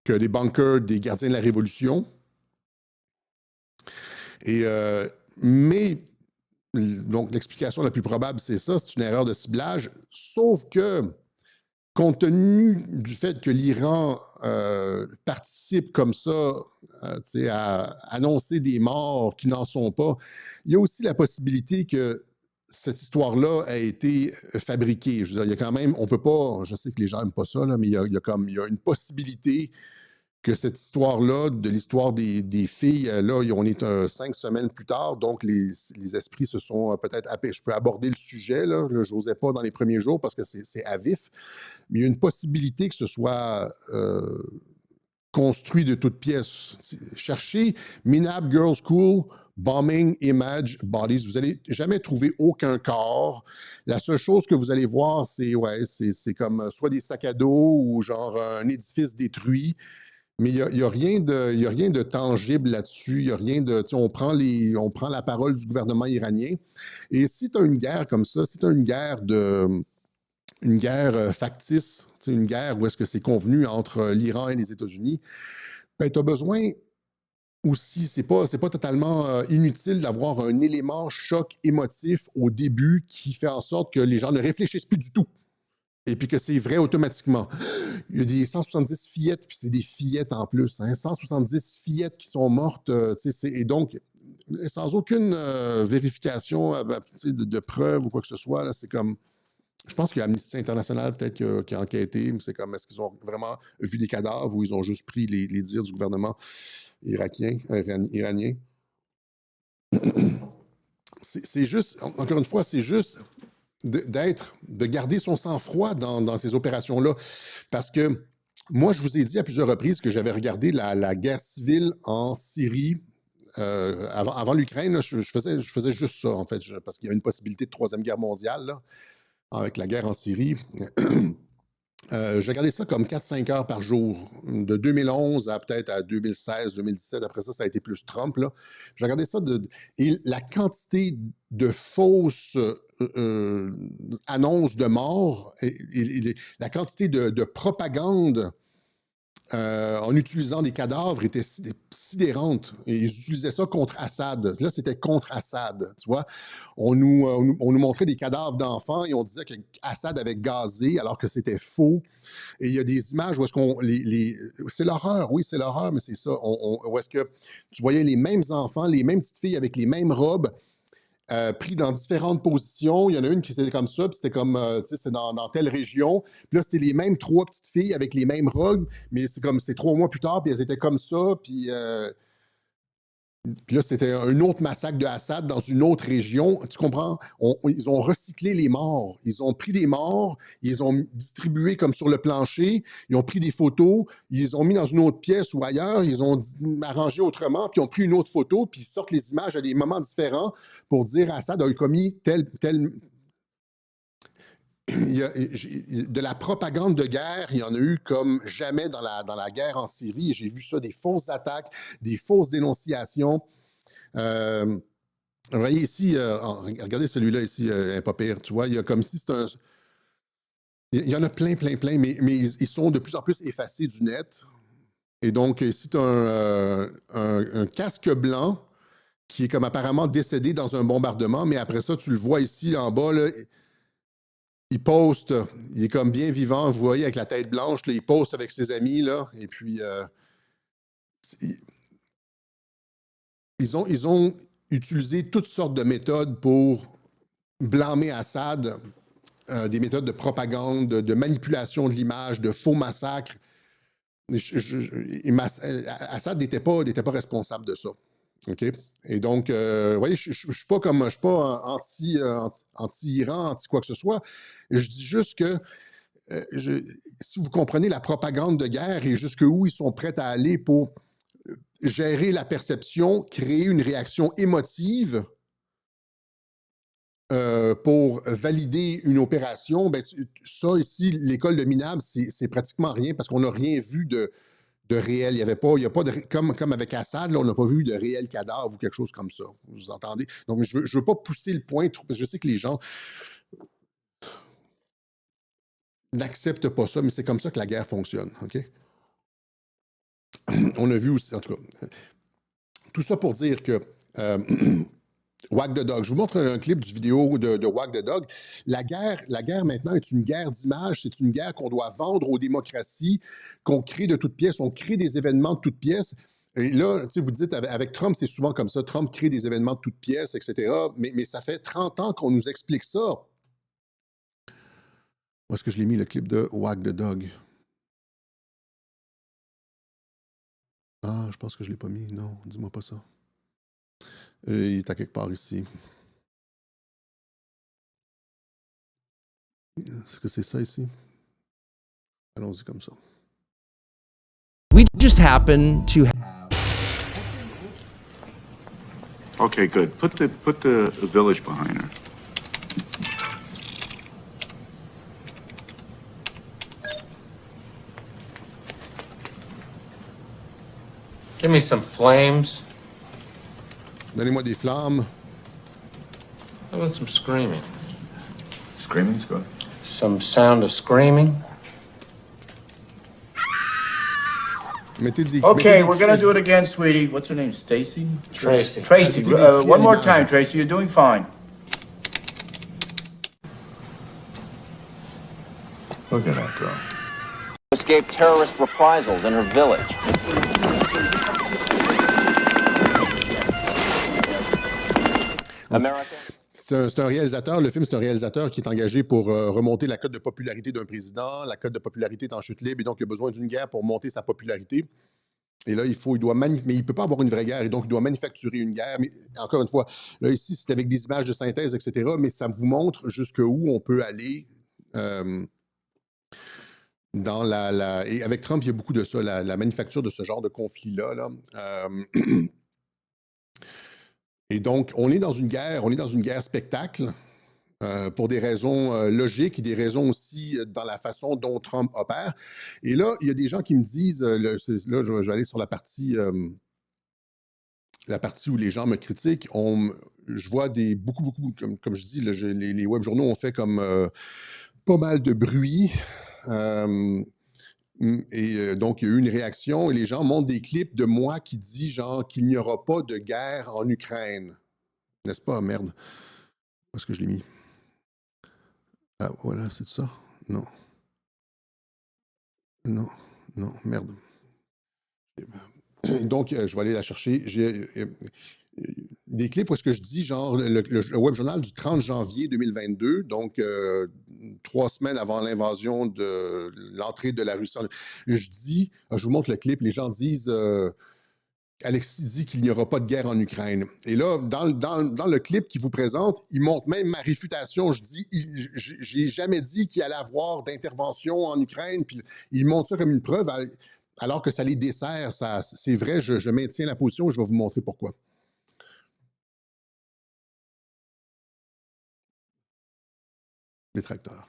les bunkers des gardiens de la Révolution. Mais donc l'explication la plus probable, c'est ça, c'est une erreur de ciblage, sauf que compte tenu du fait que l'Iran participe comme ça à annoncer des morts qui n'en sont pas, il y a aussi la possibilité que cette histoire-là a été fabriquée. Je veux dire, il y a quand même, on peut pas, je sais que les gens n'aiment pas ça, là, mais il y a une possibilité que cette histoire-là, de l'histoire des filles, là, on est 5 semaines plus tard, donc les esprits se sont peut-être... Je peux aborder le sujet, là, je n'osais pas dans les premiers jours parce que c'est à vif, mais il y a une possibilité que ce soit construit de toutes pièces. Cherchez Minhab Girls School, Bombing Image Bodies. Vous n'allez jamais trouver aucun corps. La seule chose que vous allez voir, c'est comme soit des sacs à dos ou genre un édifice détruit. Mais il n'y a rien de tangible là-dessus. Il n'y a rien de... On prend la parole du gouvernement iranien. Et si tu as une guerre comme ça, si tu as une guerre factice, une guerre où est-ce que c'est convenu entre l'Iran et les États-Unis, ben, tu as besoin aussi, c'est pas totalement inutile d'avoir un élément choc émotif au début qui fait en sorte que les gens ne réfléchissent plus du tout. Et puis que c'est vrai automatiquement. Il y a des 170 fillettes, puis c'est des fillettes en plus. 170 fillettes qui sont mortes. Et donc, sans aucune vérification de preuves ou quoi que ce soit, c'est comme... Je pense qu'il y a Amnesty International peut-être qui a enquêté, mais c'est comme, est-ce qu'ils ont vraiment vu des cadavres ou ils ont juste pris les dires du gouvernement iranien? C'est juste, encore une fois, c'est juste... de garder son sang-froid dans ces opérations-là. Parce que moi, je vous ai dit à plusieurs reprises que j'avais regardé la guerre civile en Syrie. Avant l'Ukraine, je faisais juste ça, en fait, parce qu'il y a une possibilité de troisième guerre mondiale, là, avec la guerre en Syrie. J'ai regardé ça comme 4-5 heures par jour, de 2011 à peut-être à 2016, 2017. Après ça, ça a été plus Trump, là. J'ai regardé ça et la quantité de fausses annonces de mort, la quantité de propagande en utilisant des cadavres était sidérante. Et ils utilisaient ça contre Assad. Là, c'était contre Assad, tu vois. On nous montrait des cadavres d'enfants et on disait que Assad avait gazé alors que c'était faux. Et il y a des images où est-ce qu'on... C'est l'horreur, oui, c'est l'horreur, mais c'est ça. Où est-ce que tu voyais les mêmes enfants, les mêmes petites filles avec les mêmes robes, pris dans différentes positions. Il y en a une qui était comme ça, puis c'était comme, tu sais, c'est dans telle région. Puis là, c'était les mêmes 3 petites filles avec les mêmes robes, mais c'est comme, c'est 3 mois plus tard, puis elles étaient comme ça, puis là, c'était un autre massacre de Assad dans une autre région. Tu comprends? Ils ont recyclé les morts. Ils ont pris des morts, ils les ont distribués comme sur le plancher, ils ont pris des photos, ils les ont mis dans une autre pièce ou ailleurs, ils ont arrangé autrement, puis ils ont pris une autre photo, puis ils sortent les images à des moments différents pour dire Assad a commis tel... De la propagande de guerre, il y en a eu comme jamais dans la guerre en Syrie. J'ai vu ça, des fausses attaques, des fausses dénonciations. Vous voyez ici, regardez celui-là ici, pas pire, tu vois, il y a comme si c'est un... Il y en a plein, mais ils sont de plus en plus effacés du net. Et donc, ici, tu as un casque blanc qui est comme apparemment décédé dans un bombardement, mais après ça, tu le vois ici en bas, là, il poste, il est comme bien vivant, vous voyez, avec la tête blanche, là, il poste avec ses amis, là, et puis ils ont utilisé toutes sortes de méthodes pour blâmer Assad, des méthodes de propagande, de manipulation de l'image, de faux massacres. Assad n'était pas responsable de ça. OK? Et donc, vous voyez, je ne suis pas anti-Iran, anti quoi que ce soit. Je dis juste que si vous comprenez la propagande de guerre et jusqu'où ils sont prêts à aller pour gérer la perception, créer une réaction émotive pour valider une opération, ben, ça ici, l'école de Minable, c'est pratiquement rien parce qu'on n'a rien vu de réel. Il n'y a pas de... Comme avec Assad, là, on n'a pas vu de réel cadavre ou quelque chose comme ça. Vous entendez? Donc, je ne veux pas pousser le point trop, parce que je sais que les gens n'acceptent pas ça, mais c'est comme ça que la guerre fonctionne. OK? On a vu aussi, en tout cas, tout ça pour dire que Wag the Dog. Je vous montre un clip du vidéo de Wag the Dog. La guerre maintenant est une guerre d'image. C'est une guerre qu'on doit vendre aux démocraties, qu'on crée de toutes pièces. On crée des événements de toutes pièces. Et là, tu sais, vous dites, avec Trump, c'est souvent comme ça. Trump crée des événements de toutes pièces, etc. Mais ça fait 30 ans qu'on nous explique ça. Où est-ce que je l'ai mis, le clip de Wag the Dog? Ah, je pense que je ne l'ai pas mis. Non, dis-moi pas ça. Il est à quelque part ici. Est-ce que c'est ça ici? Allons-y comme ça. We just happen to have... Okay, good. Put the village behind her. Give me some flames. Donnez-moi des flammes. How about some screaming? Screaming's good. Some sound of screaming. Okay, we're gonna do it again, sweetie. What's her name? Stacy? Tracy. Tracy. One more time, Tracy. You're doing fine. Look at that girl. Escaped terrorist reprisals in her village. C'est un réalisateur, le film, c'est un réalisateur qui est engagé pour remonter la cote de popularité d'un président. La cote de popularité est en chute libre et donc il a besoin d'une guerre pour monter sa popularité. Et là, mais il ne peut pas avoir une vraie guerre et donc il doit manufacturer une guerre. Mais encore une fois, là ici, c'est avec des images de synthèse, etc. Mais ça vous montre jusqu'où on peut aller dans Et avec Trump, il y a beaucoup de ça, la manufacture de ce genre de conflit-là. Là. Et donc, on est dans une guerre spectacle. pour des raisons logiques et des raisons aussi dans la façon dont Trump opère. Et là, il y a des gens qui me disent, là, je vais aller sur la partie où les gens me critiquent. Je vois beaucoup, comme je dis, les web journaux ont fait comme pas mal de bruit. Donc, il y a eu une réaction et les gens montrent des clips de moi qui dit genre qu'il n'y aura pas de guerre en Ukraine. N'est-ce pas? Merde. Où est-ce que je l'ai mis? Ah, voilà, c'est ça? Non. Non, merde. Donc, je vais aller la chercher. J'ai des clips où est-ce que je dis, genre, le web journal du 30 janvier 2022, donc 3 semaines avant l'invasion de l'entrée de la Russie. Je vous montre le clip, les gens disent... Alexis dit qu'il n'y aura pas de guerre en Ukraine. Et là, dans le clip qu'il vous présente, il montre même ma réfutation. Je dis, j'ai jamais dit qu'il allait avoir d'intervention en Ukraine. Puis il montre ça comme une preuve, alors que ça les dessert. C'est vrai, je maintiens la position. Je vais vous montrer pourquoi. Détracteur.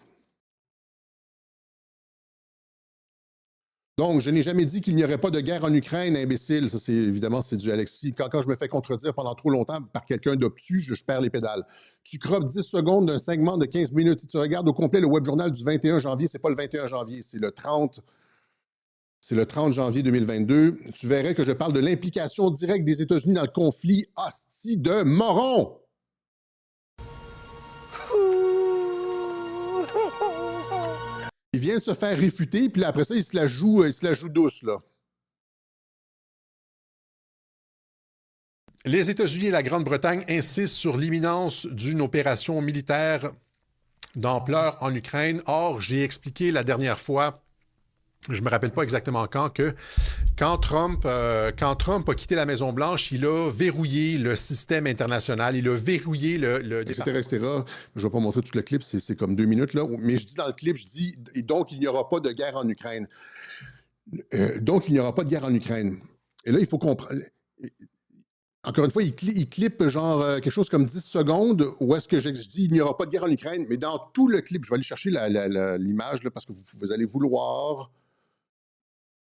Donc, je n'ai jamais dit qu'il n'y aurait pas de guerre en Ukraine, imbécile. Ça, évidemment, c'est du Alexis. Quand je me fais contredire pendant trop longtemps par quelqu'un d'obtus, je perds les pédales. Tu croppes 10 secondes d'un segment de 15 minutes. Si tu regardes au complet le web journal du 21 janvier, c'est pas le 21 janvier, c'est le 30. C'est le 30 janvier 2022. Tu verrais que je parle de l'implication directe des États-Unis dans le conflit. Hostie de moron! Il vient de se faire réfuter, puis après ça, il se la joue douce, là. Les États-Unis et la Grande-Bretagne insistent sur l'imminence d'une opération militaire d'ampleur en Ukraine. Or, j'ai expliqué la dernière fois, je ne me rappelle pas exactement quand Trump a quitté la Maison-Blanche, il a verrouillé le système international, il a verrouillé etc. Je ne vais pas montrer tout le clip, c'est comme 2 minutes, là. Mais je dis dans le clip, et donc il n'y aura pas de guerre en Ukraine. Donc il n'y aura pas de guerre en Ukraine. Et là, il faut comprendre... Encore une fois, il clippe genre quelque chose comme 10 secondes où est-ce que je dis il n'y aura pas de guerre en Ukraine, mais dans tout le clip, je vais aller chercher l'image là, parce que vous allez vouloir...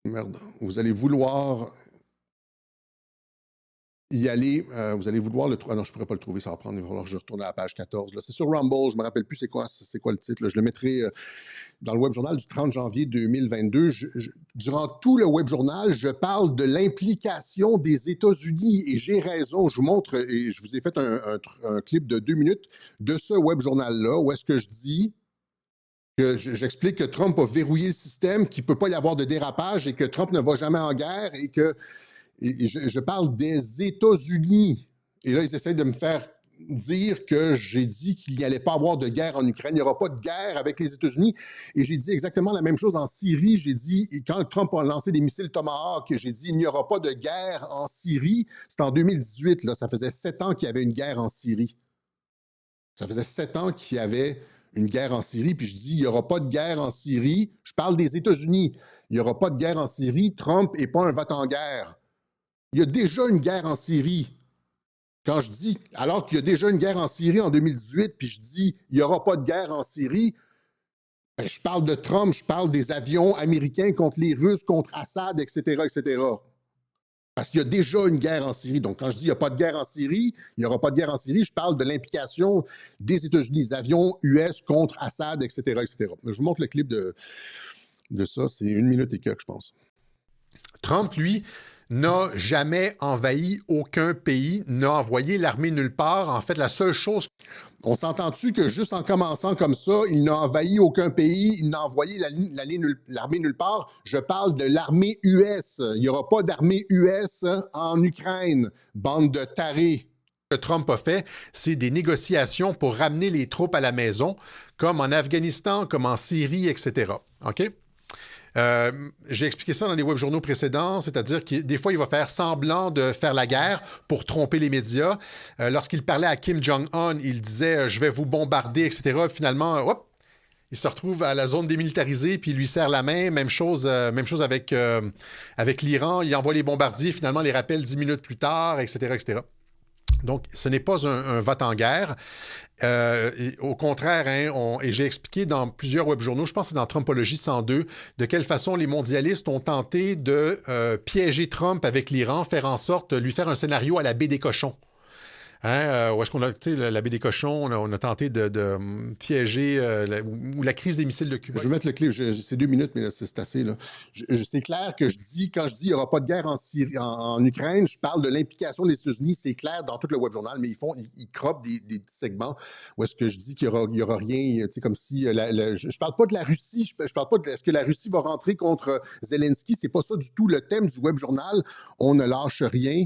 Merde, vous allez vouloir y aller, vous allez vouloir le trouver. Ah non, je ne pourrais pas le trouver, ça va prendre, il va falloir que je retourne à la page 14. C'est sur Rumble, je ne me rappelle plus c'est quoi le titre. Là. Je le mettrai dans le web journal du 30 janvier 2022. Durant tout le web journal, je parle de l'implication des États-Unis et j'ai raison. Je vous montre, et je vous ai fait un clip de 2 minutes de ce web journal-là où est-ce que je dis que j'explique que Trump a verrouillé le système, qu'il ne peut pas y avoir de dérapage et que Trump ne va jamais en guerre et que je parle des États-Unis. Et là, ils essaient de me faire dire que j'ai dit qu'il n'y allait pas avoir de guerre en Ukraine, il n'y aura pas de guerre avec les États-Unis. Et j'ai dit exactement la même chose en Syrie. J'ai dit, quand Trump a lancé des missiles Tomahawk, j'ai dit il n'y aura pas de guerre en Syrie. C'était en 2018, là, ça faisait 7 ans qu'il y avait une guerre en Syrie. Ça faisait 7 ans qu'il y avait une guerre en Syrie, puis je dis, il n'y aura pas de guerre en Syrie. Je parle des États-Unis. Il n'y aura pas de guerre en Syrie. Trump n'est pas un va-t-en-guerre. Il y a déjà une guerre en Syrie. Quand je dis, alors qu'il y a déjà une guerre en Syrie en 2018, puis je dis, il n'y aura pas de guerre en Syrie, ben, je parle de Trump, je parle des avions américains contre les Russes, contre Assad, etc., etc. Parce qu'il y a déjà une guerre en Syrie. Donc, quand je dis il n'y a pas de guerre en Syrie, il n'y aura pas de guerre en Syrie, je parle de l'implication des États-Unis, des avions US contre Assad, etc., etc. Je vous montre le clip de ça. C'est 1 minute et quelques, je pense. Trump, lui, n'a jamais envahi aucun pays, n'a envoyé l'armée nulle part. En fait, la seule chose... On s'entend-tu que juste en commençant comme ça, il n'a envahi aucun pays, il n'a envoyé l'armée nulle part? Je parle de l'armée US. Il n'y aura pas d'armée US en Ukraine, bande de tarés. Ce que Trump a fait, c'est des négociations pour ramener les troupes à la maison, comme en Afghanistan, comme en Syrie, etc. OK? J'ai expliqué ça dans les webjournaux précédents, c'est-à-dire que des fois, il va faire semblant de faire la guerre pour tromper les médias. Lorsqu'il parlait à Kim Jong-un, il disait « je vais vous bombarder », etc. Finalement, hop, il se retrouve à la zone démilitarisée, puis il lui serre la main. Même chose avec l'Iran. Il envoie les bombardiers, finalement, les rappelle 10 minutes plus tard, etc., etc. Donc, ce n'est pas un va-t-en-guerre. Et au contraire, hein, et j'ai expliqué dans plusieurs webjournaux, je pense que c'est dans Trumpologie 102, de quelle façon les mondialistes ont tenté de piéger Trump avec l'Iran, faire en sorte, lui faire un scénario à la baie des cochons. Hein, où est-ce qu'on a, tu sais, la baie des cochons, on a tenté de piéger ou la crise des missiles de Cuba. Je vais mettre le clip, c'est 2 minutes, mais c'est assez. Là. C'est clair que quand je dis qu'il n'y aura pas de guerre en Syrie, en Ukraine, je parle de l'implication des États-Unis, c'est clair dans tout le web journal, mais ils croppent des petits segments où est-ce que je dis qu'il n'y aura rien, tu sais, comme si, je parle pas de la Russie, je parle pas de est-ce que la Russie va rentrer contre Zelensky, c'est pas ça du tout le thème du web journal, on ne lâche rien.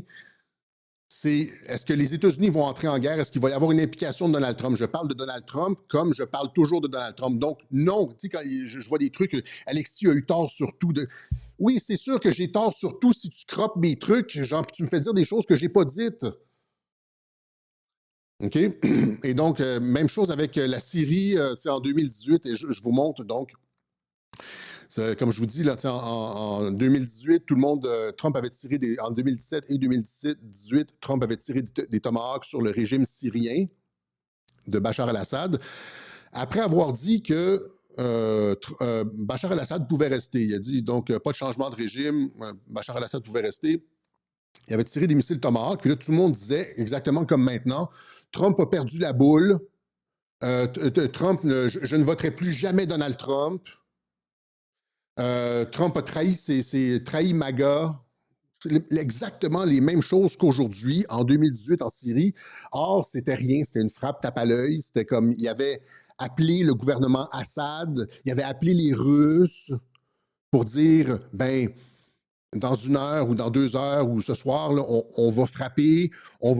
C'est est-ce que les États-Unis vont entrer en guerre? Est-ce qu'il va y avoir une implication de Donald Trump? Je parle de Donald Trump comme je parle toujours de Donald Trump. Donc, non, tu sais, quand je vois des trucs, Alexis a eu tort sur tout. Oui, c'est sûr que j'ai tort sur tout si tu croppes mes trucs, genre, tu me fais dire des choses que j'ai pas dites. OK? Et donc, même chose avec la Syrie, en 2018, et je vous montre, donc, comme je vous dis, là, en 2018, tout le monde, Trump avait tiré en 2017 et 2018, Trump avait tiré des tomahawks sur le régime syrien de Bachar el-Assad, après avoir dit que Bachar el-Assad pouvait rester. Il a dit, donc, pas de changement de régime, Bachar el-Assad pouvait rester. Il avait tiré des missiles tomahawks, puis là, tout le monde disait, exactement comme maintenant, Trump a perdu la boule, Trump, je ne voterai plus jamais Donald Trump. Trump a trahi MAGA. C'est exactement les mêmes choses qu'aujourd'hui, en 2018, en Syrie. Or, c'était rien, c'était une frappe tape à l'œil. C'était comme, il avait appelé le gouvernement Assad, il avait appelé les Russes pour dire, ben, dans 1 heure ou dans 2 heures ou ce soir, là, on va frapper, on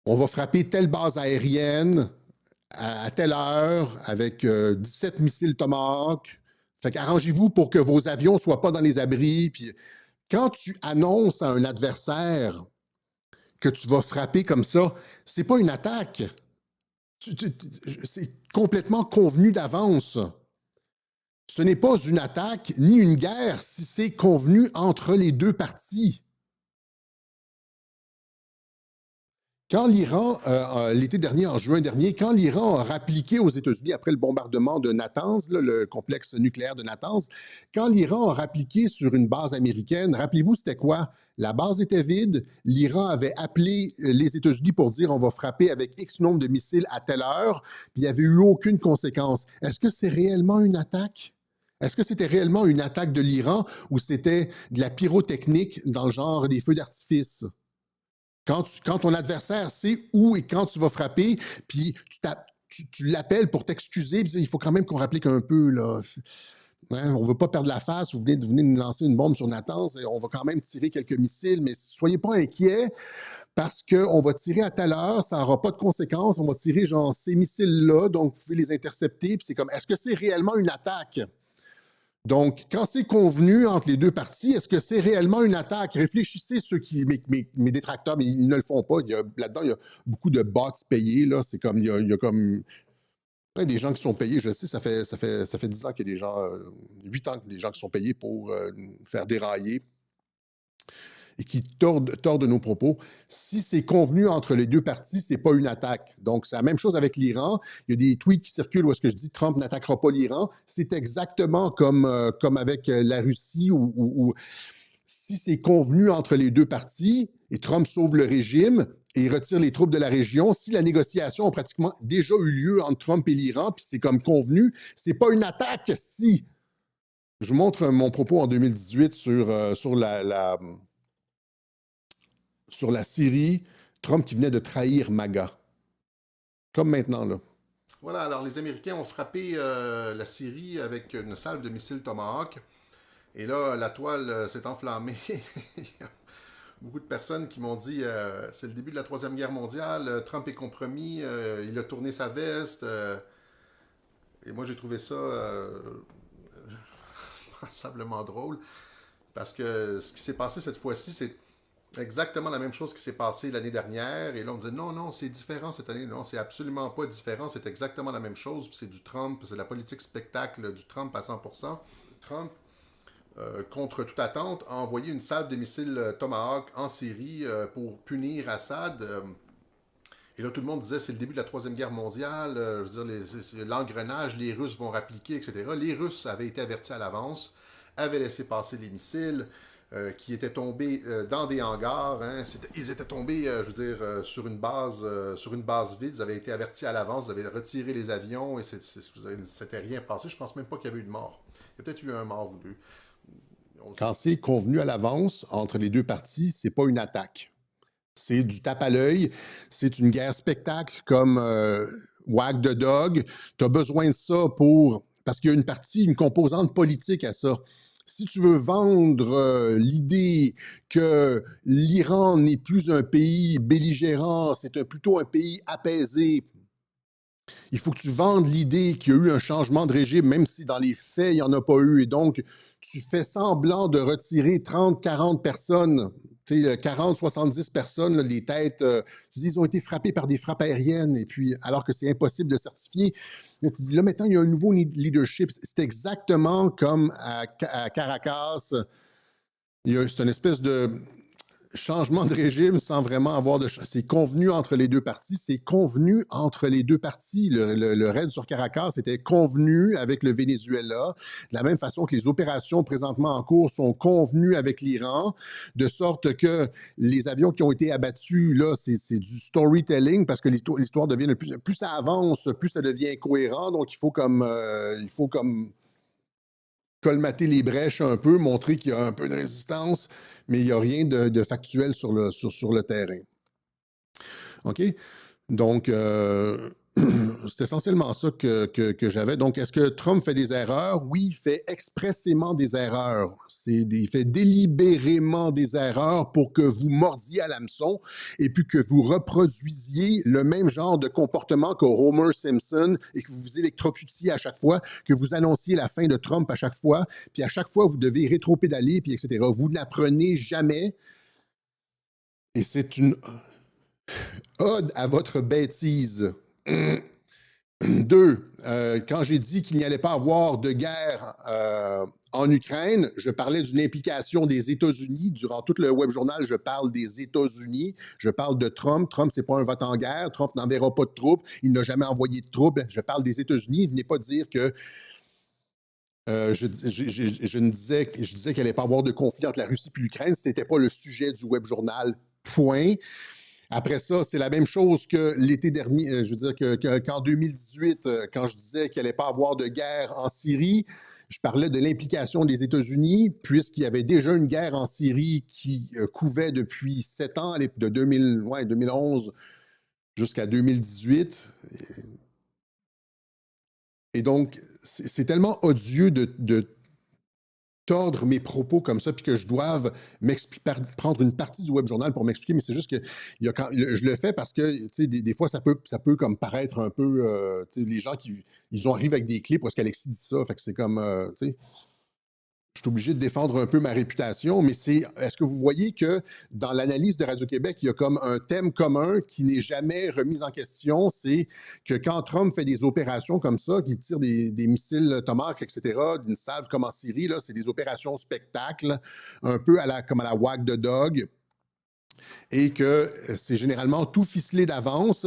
va frapper telle base aérienne à telle heure avec 17 missiles Tomahawk. Fait qu'arrangez-vous pour que vos avions ne soient pas dans les abris. Puis quand tu annonces à un adversaire que tu vas frapper comme ça, c'est pas une attaque. C'est complètement convenu d'avance. Ce n'est pas une attaque ni une guerre si c'est convenu entre les deux parties. Quand l'Iran, l'été dernier, en juin dernier, quand l'Iran a rappliqué aux États-Unis après le bombardement de Natanz, là, le complexe nucléaire de Natanz, quand l'Iran a rappliqué sur une base américaine, rappelez-vous, c'était quoi? La base était vide, l'Iran avait appelé les États-Unis pour dire on va frapper avec X nombre de missiles à telle heure, puis il n'y avait eu aucune conséquence. Est-ce que c'est réellement une attaque? Est-ce que c'était réellement une attaque de l'Iran ou c'était de la pyrotechnique dans le genre des feux d'artifice? Quand ton adversaire sait où et quand tu vas frapper, puis tu l'appelles pour t'excuser, puis il faut quand même qu'on rapplique un peu, là. Hein, on ne veut pas perdre la face, vous venez de lancer une bombe sur Natanz, et on va quand même tirer quelques missiles, mais soyez pas inquiets, parce qu'on va tirer à telle heure, ça n'aura pas de conséquences, on va tirer genre ces missiles-là, donc vous pouvez les intercepter, puis c'est comme, est-ce que c'est réellement une attaque? Donc, quand c'est convenu entre les deux parties, est-ce que c'est réellement une attaque? Réfléchissez, ceux qui, mes détracteurs, mais ils ne le font pas. Là-dedans, il y a beaucoup de bots payés. Là. C'est comme, il y a comme des gens qui sont payés. Je sais, ça fait 10 ans qu'il y a des gens, 8 ans qu'il y a des gens qui sont payés pour faire dérailler et qui tordent nos propos. Si c'est convenu entre les deux parties, c'est pas une attaque. Donc, c'est la même chose avec l'Iran. Il y a des tweets qui circulent où est-ce que je dis Trump n'attaquera pas l'Iran. C'est exactement comme avec la Russie où si c'est convenu entre les deux parties et Trump sauve le régime et retire les troupes de la région, si la négociation a pratiquement déjà eu lieu entre Trump et l'Iran, puis c'est comme convenu, c'est pas une attaque, si. Je vous montre mon propos en 2018 sur la Syrie, Trump qui venait de trahir MAGA. Comme maintenant, là. Voilà, alors les Américains ont frappé la Syrie avec une salve de missiles Tomahawk. Et là, la toile s'est enflammée. Il y a beaucoup de personnes qui m'ont dit c'est le début de la Troisième Guerre mondiale, Trump est compromis, il a tourné sa veste. Et moi, j'ai trouvé ça passablement drôle. Parce que ce qui s'est passé cette fois-ci, c'est exactement la même chose qui s'est passé l'année dernière. Et là, on disait non, c'est différent cette année. Non, c'est absolument pas différent. C'est exactement la même chose. Puis c'est du Trump, c'est la politique spectacle du Trump à 100%. Trump, contre toute attente, a envoyé une salve de missiles Tomahawk en Syrie pour punir Assad. Et là, tout le monde disait, c'est le début de la Troisième Guerre mondiale, je veux dire, c'est l'engrenage, les Russes vont rappliquer, etc. Les Russes avaient été avertis à l'avance, avaient laissé passer les missiles, qui étaient tombés dans des hangars. Hein. Ils étaient tombés, je veux dire, sur une base vide. Ils avaient été avertis à l'avance, ils avaient retiré les avions et c'était rien passé. Je pense même pas qu'il y avait eu de mort. Il y a peut-être eu un mort ou deux. Quand c'est convenu à l'avance entre les deux parties, c'est pas une attaque. C'est du tape à l'œil. C'est une guerre spectacle comme Wag the Dog. Tu as besoin de ça parce qu'il y a une composante politique à ça. Si tu veux vendre l'idée que l'Iran n'est plus un pays belligérant, c'est plutôt un pays apaisé, il faut que tu vendes l'idée qu'il y a eu un changement de régime, même si dans les faits, il n'y en a pas eu. Et donc, tu fais semblant de retirer 30, 40 personnes, 40, 70 personnes, là, les têtes, tu dis, ils ont été frappés par des frappes aériennes, et puis, alors que c'est impossible de certifier. Là, tu dis, là, maintenant, il y a un nouveau leadership. C'est exactement comme à Caracas. C'est une espèce de changement de régime sans vraiment avoir de... C'est convenu entre les deux parties. C'est convenu entre les deux parties. Le raid sur Caracas était convenu avec le Venezuela, de la même façon que les opérations présentement en cours sont convenues avec l'Iran, de sorte que les avions qui ont été abattus, là, c'est du storytelling, parce que l'histoire devient plus ça avance, plus ça devient incohérent. Donc, il faut comme colmater les brèches un peu, montrer qu'il y a un peu de résistance, mais il n'y a rien de factuel sur le terrain. OK? Donc, c'est essentiellement ça que j'avais. Donc, est-ce que Trump fait des erreurs? Oui, il fait expressément des erreurs. Il fait délibérément des erreurs pour que vous mordiez à l'hameçon et puis que vous reproduisiez le même genre de comportement que Homer Simpson et que vous vous électrocutiez à chaque fois, que vous annonciez la fin de Trump à chaque fois, puis à chaque fois, vous devez rétro-pédaler, puis etc. Vous n'apprenez jamais. Et c'est une ode à votre bêtise. 2, quand j'ai dit qu'il n'y allait pas avoir de guerre en Ukraine, je parlais d'une implication des États-Unis. Durant tout le web journal, je parle des États-Unis. Je parle de Trump. Trump, c'est pas un vote en guerre. Trump n'enverra pas de troupes. Il n'a jamais envoyé de troupes. Je parle des États-Unis. Venez pas dire que je disais qu'il n'allait pas avoir de conflit entre la Russie et l'Ukraine. Ce n'était pas le sujet du web journal. Point. Après ça, c'est la même chose que l'été dernier, je veux dire qu'en 2018, quand je disais qu'il n'allait pas avoir de guerre en Syrie, je parlais de l'implication des États-Unis, puisqu'il y avait déjà une guerre en Syrie qui couvait depuis 7 ans, de 2011 jusqu'à 2018. Et donc, c'est tellement odieux de tordre mes propos comme ça, puis que je doive prendre une partie du web journal pour m'expliquer, mais c'est juste que je le fais parce que, tu sais, des fois, ça peut comme paraître un peu, tu sais, les gens ils arrivent avec des clips parce qu'Alexis dit ça, fait que c'est comme, tu sais, je suis obligé de défendre un peu ma réputation, mais est-ce que vous voyez que dans l'analyse de Radio-Québec, il y a comme un thème commun qui n'est jamais remis en question, c'est que quand Trump fait des opérations comme ça, qu'il tire des missiles Tomahawk, etc., d'une salve comme en Syrie, là, c'est des opérations spectacle, un peu comme à la Wag the Dog, et que c'est généralement tout ficelé d'avance.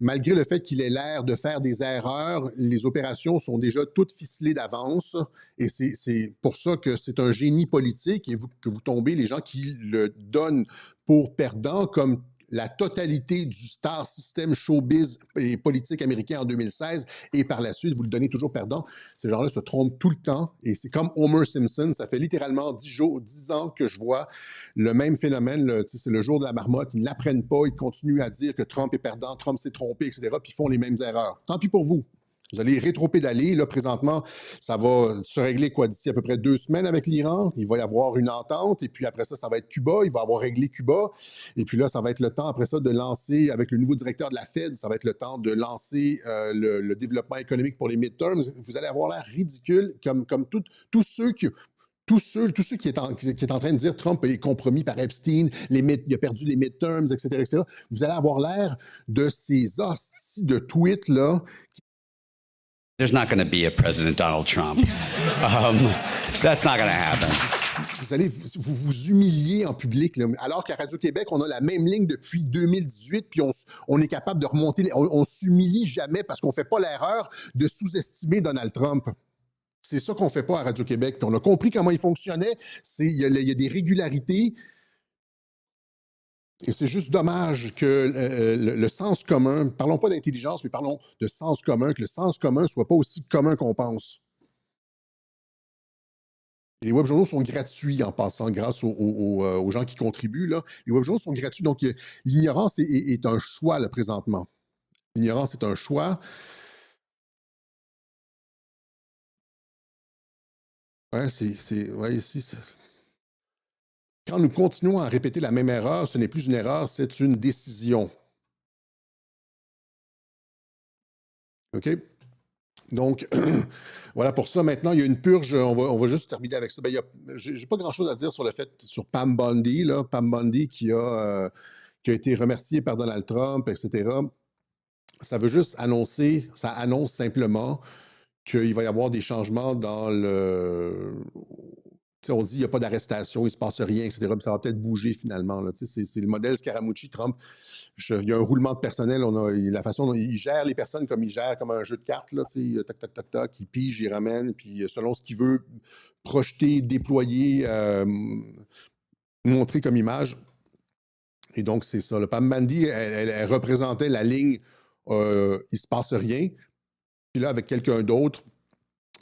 Malgré le fait qu'il ait l'air de faire des erreurs, les opérations sont déjà toutes ficelées d'avance. Et c'est pour ça que c'est un génie politique et que vous tombez les gens qui le donnent pour perdant, comme la totalité du star system showbiz et politique américain en 2016, et par la suite, vous le donnez toujours perdant. Ces gens-là se trompent tout le temps, et c'est comme Homer Simpson, ça fait littéralement 10 ans que je vois le même phénomène, c'est le jour de la marmotte, ils n'apprennent pas, ils continuent à dire que Trump est perdant, Trump s'est trompé, etc., puis ils font les mêmes erreurs. Tant pis pour vous. Vous allez rétro-pédaler. Là, présentement, ça va se régler d'ici à peu près 2 semaines avec l'Iran. Il va y avoir une entente. Et puis après ça, ça va être Cuba. Il va avoir réglé Cuba. Et puis là, ça va être le temps, après ça, de lancer, avec le nouveau directeur de la Fed, ça va être le temps de lancer le développement économique pour les midterms. Vous allez avoir l'air ridicule, comme tous ceux qui est en train de dire Trump est compromis par Epstein, il a perdu les midterms, etc., etc. Vous allez avoir l'air de ces hosties de tweets-là. There's not going to be a President Donald Trump. That's not going to happen. vous allez vous humilier en public, là. Alors qu'à Radio-Québec, on a la même ligne depuis 2018, puis on est capable de remonter, on s'humilie jamais parce qu'on ne fait pas l'erreur de sous-estimer Donald Trump. C'est ça qu'on ne fait pas à Radio-Québec. Puis on a compris comment il fonctionnait. Il y a des régularités. Et c'est juste dommage que le sens commun, parlons pas d'intelligence, mais parlons de sens commun, que le sens commun ne soit pas aussi commun qu'on pense. Et les webjournaux sont gratuits en passant, grâce aux gens qui contribuent, là. Les webjournaux sont gratuits, donc l'ignorance est un choix, là, présentement. L'ignorance est un choix. Ouais, quand nous continuons à répéter la même erreur, ce n'est plus une erreur, c'est une décision. OK? Donc, voilà pour ça. Maintenant, il y a une purge. On va juste terminer avec ça. Je n'ai pas grand-chose à dire sur Pam Bondi, là. Pam Bondi qui a été remercié par Donald Trump, etc. Ça veut juste annoncer, ça annonce simplement qu'il va y avoir des changements dans le... T'sais, on dit qu'il n'y a pas d'arrestation, il ne se passe rien, etc. Puis ça va peut-être bouger finalement. C'est le modèle Scaramucci, Trump. Il y a un roulement de personnel. La façon dont il gère les personnes comme il gère comme un jeu de cartes. Là, tac, tac, tac, tac, il pige, il ramène. Puis selon ce qu'il veut projeter, déployer, montrer comme image. Et donc, c'est ça. Le Pam Bondi, elle représentait la ligne il ne se passe rien. Puis là, avec quelqu'un d'autre,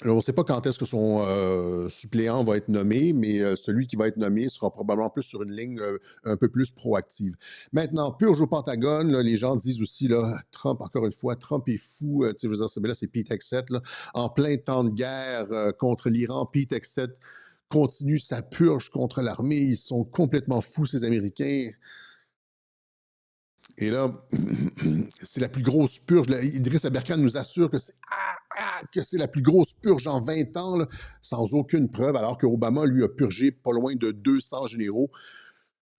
on ne sait pas quand est-ce que son suppléant va être nommé, mais celui qui va être nommé sera probablement plus sur une ligne un peu plus proactive. Maintenant, purge au Pentagone, là, les gens disent aussi, là, Trump, encore une fois, Trump est fou. Je veux dire, là, c'est Pete Hegseth, là, en plein temps de guerre contre l'Iran. Pete Hegseth continue sa purge contre l'armée. Ils sont complètement fous, ces Américains. Et là, c'est la plus grosse purge. Idriss Aberkan nous assure que c'est la plus grosse purge en 20 ans, là, sans aucune preuve, alors qu'Obama, lui, a purgé pas loin de 200 généraux.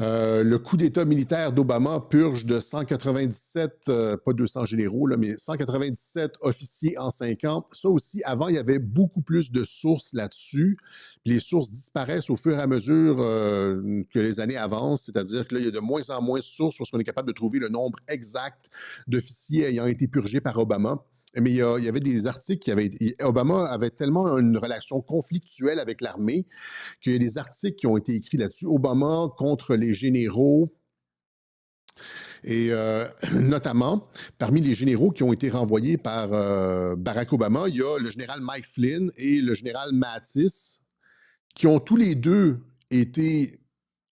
Le coup d'État militaire d'Obama purge de 197, pas 200 généraux, là, mais 197 officiers en 5 ans. Ça aussi, avant, il y avait beaucoup plus de sources là-dessus. Puis les sources disparaissent au fur et à mesure que les années avancent, c'est-à-dire que là, il y a de moins en moins de sources parce qu'on est capable de trouver le nombre exact d'officiers ayant été purgés par Obama. Mais il y avait des articles Obama avait tellement une relation conflictuelle avec l'armée qu'il y a des articles qui ont été écrits là-dessus. Obama contre les généraux. Et notamment, parmi les généraux qui ont été renvoyés par Barack Obama, il y a le général Mike Flynn et le général Mattis, qui ont tous les deux été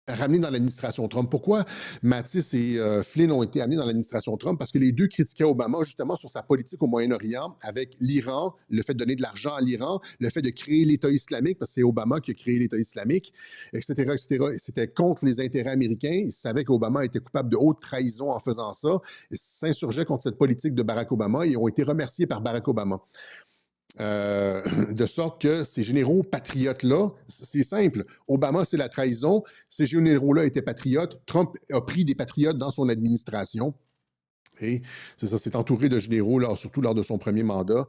ramenés dans l'administration Trump. Pourquoi Mattis et Flynn ont été amenés dans l'administration Trump? Parce que les deux critiquaient Obama justement sur sa politique au Moyen-Orient avec l'Iran, le fait de donner de l'argent à l'Iran, le fait de créer l'État islamique, parce que c'est Obama qui a créé l'État islamique, etc., etc. Et c'était contre les intérêts américains. Ils savaient qu'Obama était coupable de haute trahison en faisant ça. Ils s'insurgeaient contre cette politique de Barack Obama et ont été remerciés par Barack Obama. De sorte que ces généraux patriotes-là, c'est simple. Obama, c'est la trahison. Ces généraux-là étaient patriotes. Trump a pris des patriotes dans son administration. Et c'est ça, c'est entouré de généraux, là, surtout lors de son premier mandat.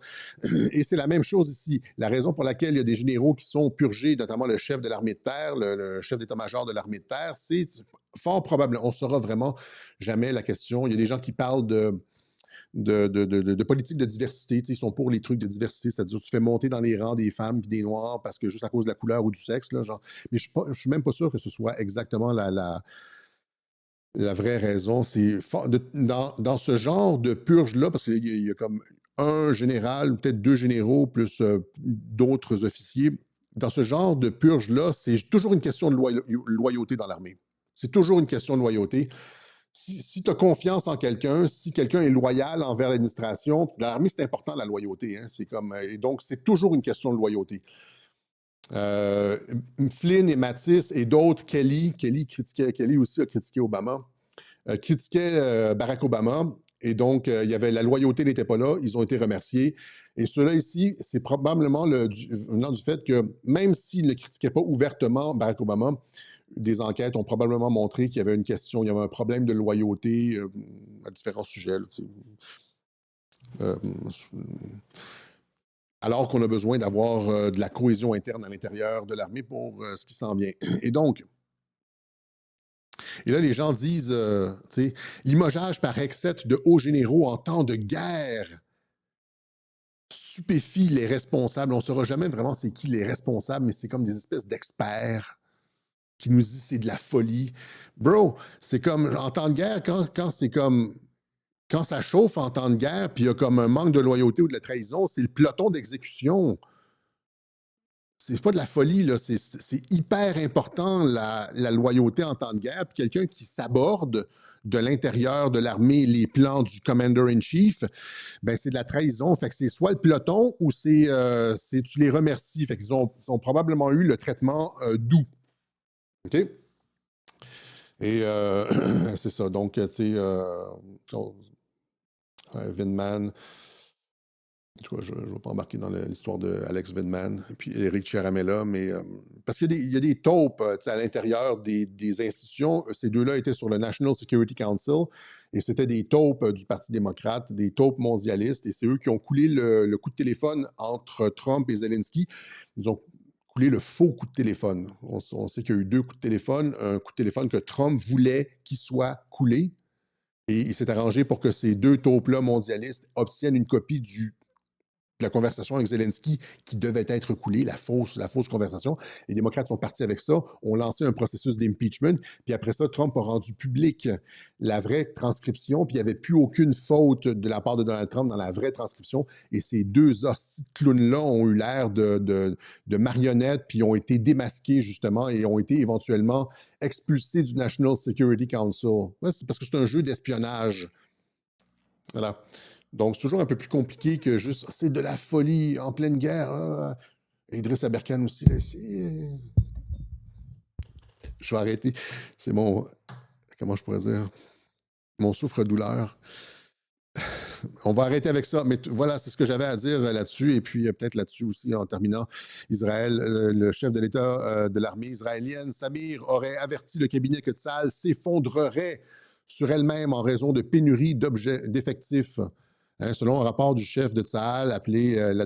Et c'est la même chose ici. La raison pour laquelle il y a des généraux qui sont purgés, notamment le chef de l'armée de terre, le chef d'état-major de l'armée de terre, c'est fort probable. On ne saura vraiment jamais la question. Il y a des gens qui parlent de politique de diversité. Ils sont pour les trucs de diversité, c'est-à-dire tu fais monter dans les rangs des femmes et des noirs parce que juste à cause de la couleur ou du sexe. Là, genre. Mais je ne suis même pas sûr que ce soit exactement la vraie raison. C'est dans ce genre de purge-là, parce qu'il y a comme un général, peut-être deux généraux, plus d'autres officiers. Dans ce genre de purge-là, c'est toujours une question de loyauté dans l'armée. C'est toujours une question de loyauté. Si tu as confiance en quelqu'un, si quelqu'un est loyal envers l'administration, dans l'armée, c'est important la loyauté. Hein, et donc, c'est toujours une question de loyauté. Flynn et Mattis et d'autres, Kelly aussi a critiqué Obama, critiquaient Barack Obama. Et donc, la loyauté n'était pas là. Ils ont été remerciés. Et cela ici, c'est probablement venant du fait que même s'ils ne critiquaient pas ouvertement Barack Obama, des enquêtes ont probablement montré qu'il y avait une question, il y avait un problème de loyauté à différents sujets. Là, alors qu'on a besoin d'avoir de la cohésion interne à l'intérieur de l'armée pour ce qui s'en vient. Et donc, et là, les gens disent, tu sais, limogeage par excès de hauts généraux en temps de guerre stupéfie les responsables. On ne saura jamais vraiment c'est qui les responsables, mais c'est comme des espèces d'experts qui nous disent c'est de la folie. Bro, c'est comme en temps de guerre, quand c'est comme... Quand ça chauffe en temps de guerre, puis il y a comme un manque de loyauté ou de la trahison, c'est le peloton d'exécution. C'est pas de la folie, là. C'est hyper important, la loyauté en temps de guerre. Puis quelqu'un qui s'aborde de l'intérieur de l'armée les plans du commander-in-chief, ben c'est de la trahison. Fait que c'est soit le peloton ou c'est tu les remercies. Fait qu'ils ont probablement eu le traitement doux. OK? Et c'est ça. Donc, tu sais, Vindman. En tout cas, je ne vais pas embarquer dans l'histoire d'Alex Vindman et puis Éric Ciaramella, mais parce qu'il y a des taupes à l'intérieur des institutions. Ces deux-là étaient sur le National Security Council et c'était des taupes du Parti démocrate, des taupes mondialistes, et c'est eux qui ont coulé le coup de téléphone entre Trump et Zelensky. Ils ont coulé le faux coup de téléphone. On sait qu'il y a eu deux coups de téléphone, un coup de téléphone que Trump voulait qu'il soit coulé, et il s'est arrangé pour que ces deux taupes-là mondialistes obtiennent une copie de la conversation avec Zelensky qui devait être coulée, la fausse conversation. Les démocrates sont partis avec ça, ont lancé un processus d'impeachment, puis après ça, Trump a rendu public la vraie transcription, puis il n'y avait plus aucune faute de la part de Donald Trump dans la vraie transcription, et ces deux hosties de clowns-là ont eu l'air de marionnettes, puis ont été démasqués, justement, et ont été éventuellement expulsés du National Security Council. Ouais, c'est parce que c'est un jeu d'espionnage. Voilà. Donc, c'est toujours un peu plus compliqué que juste « c'est de la folie en pleine guerre ». Idriss Aberkan aussi, là, je vais arrêter. C'est mon... Comment je pourrais dire? Mon souffre-douleur. On va arrêter avec ça, mais voilà, c'est ce que j'avais à dire là-dessus. Et puis, peut-être là-dessus aussi, en terminant, Israël, le chef de l'État de l'armée israélienne, Samir, aurait averti le cabinet que Tsahal s'effondrerait sur elle-même en raison de pénurie d'effectifs. Selon un rapport du chef de Tsahal, le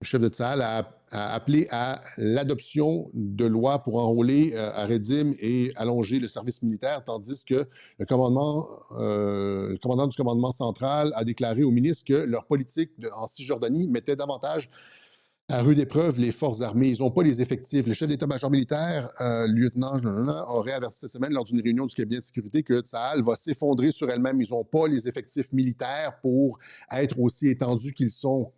chef de Tsahal a appelé à l'adoption de lois pour enrôler à Redim et allonger le service militaire, tandis que le commandant du commandement central a déclaré au ministre que leur politique en Cisjordanie mettait davantage à rude épreuve les forces armées. Ils n'ont pas les effectifs. Le chef d'état-major militaire, lieutenant, aurait averti cette semaine lors d'une réunion du cabinet de sécurité que Tsahal va s'effondrer sur elle-même. Ils n'ont pas les effectifs militaires pour être aussi étendus qu'ils sont.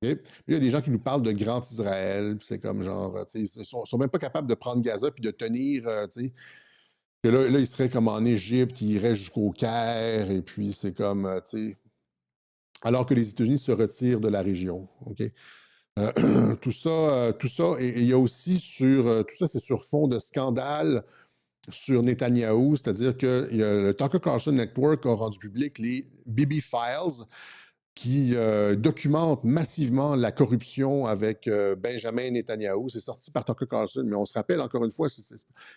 Okay? Il y a des gens qui nous parlent de Grand Israël, c'est comme genre, ils sont même pas capables de prendre Gaza puis de tenir, que là, ils seraient comme en Égypte, ils iraient jusqu'au Caire, et puis c'est comme, alors que les États-Unis se retirent de la région. OK? Tout ça, et il y a aussi tout ça, c'est sur fond de scandale sur Netanyahou, c'est-à-dire que le Tucker Carlson Network a rendu public les Bibi Files qui documentent massivement la corruption avec Benjamin Netanyahou. C'est sorti par Tucker Carlson, mais on se rappelle encore une fois, c'est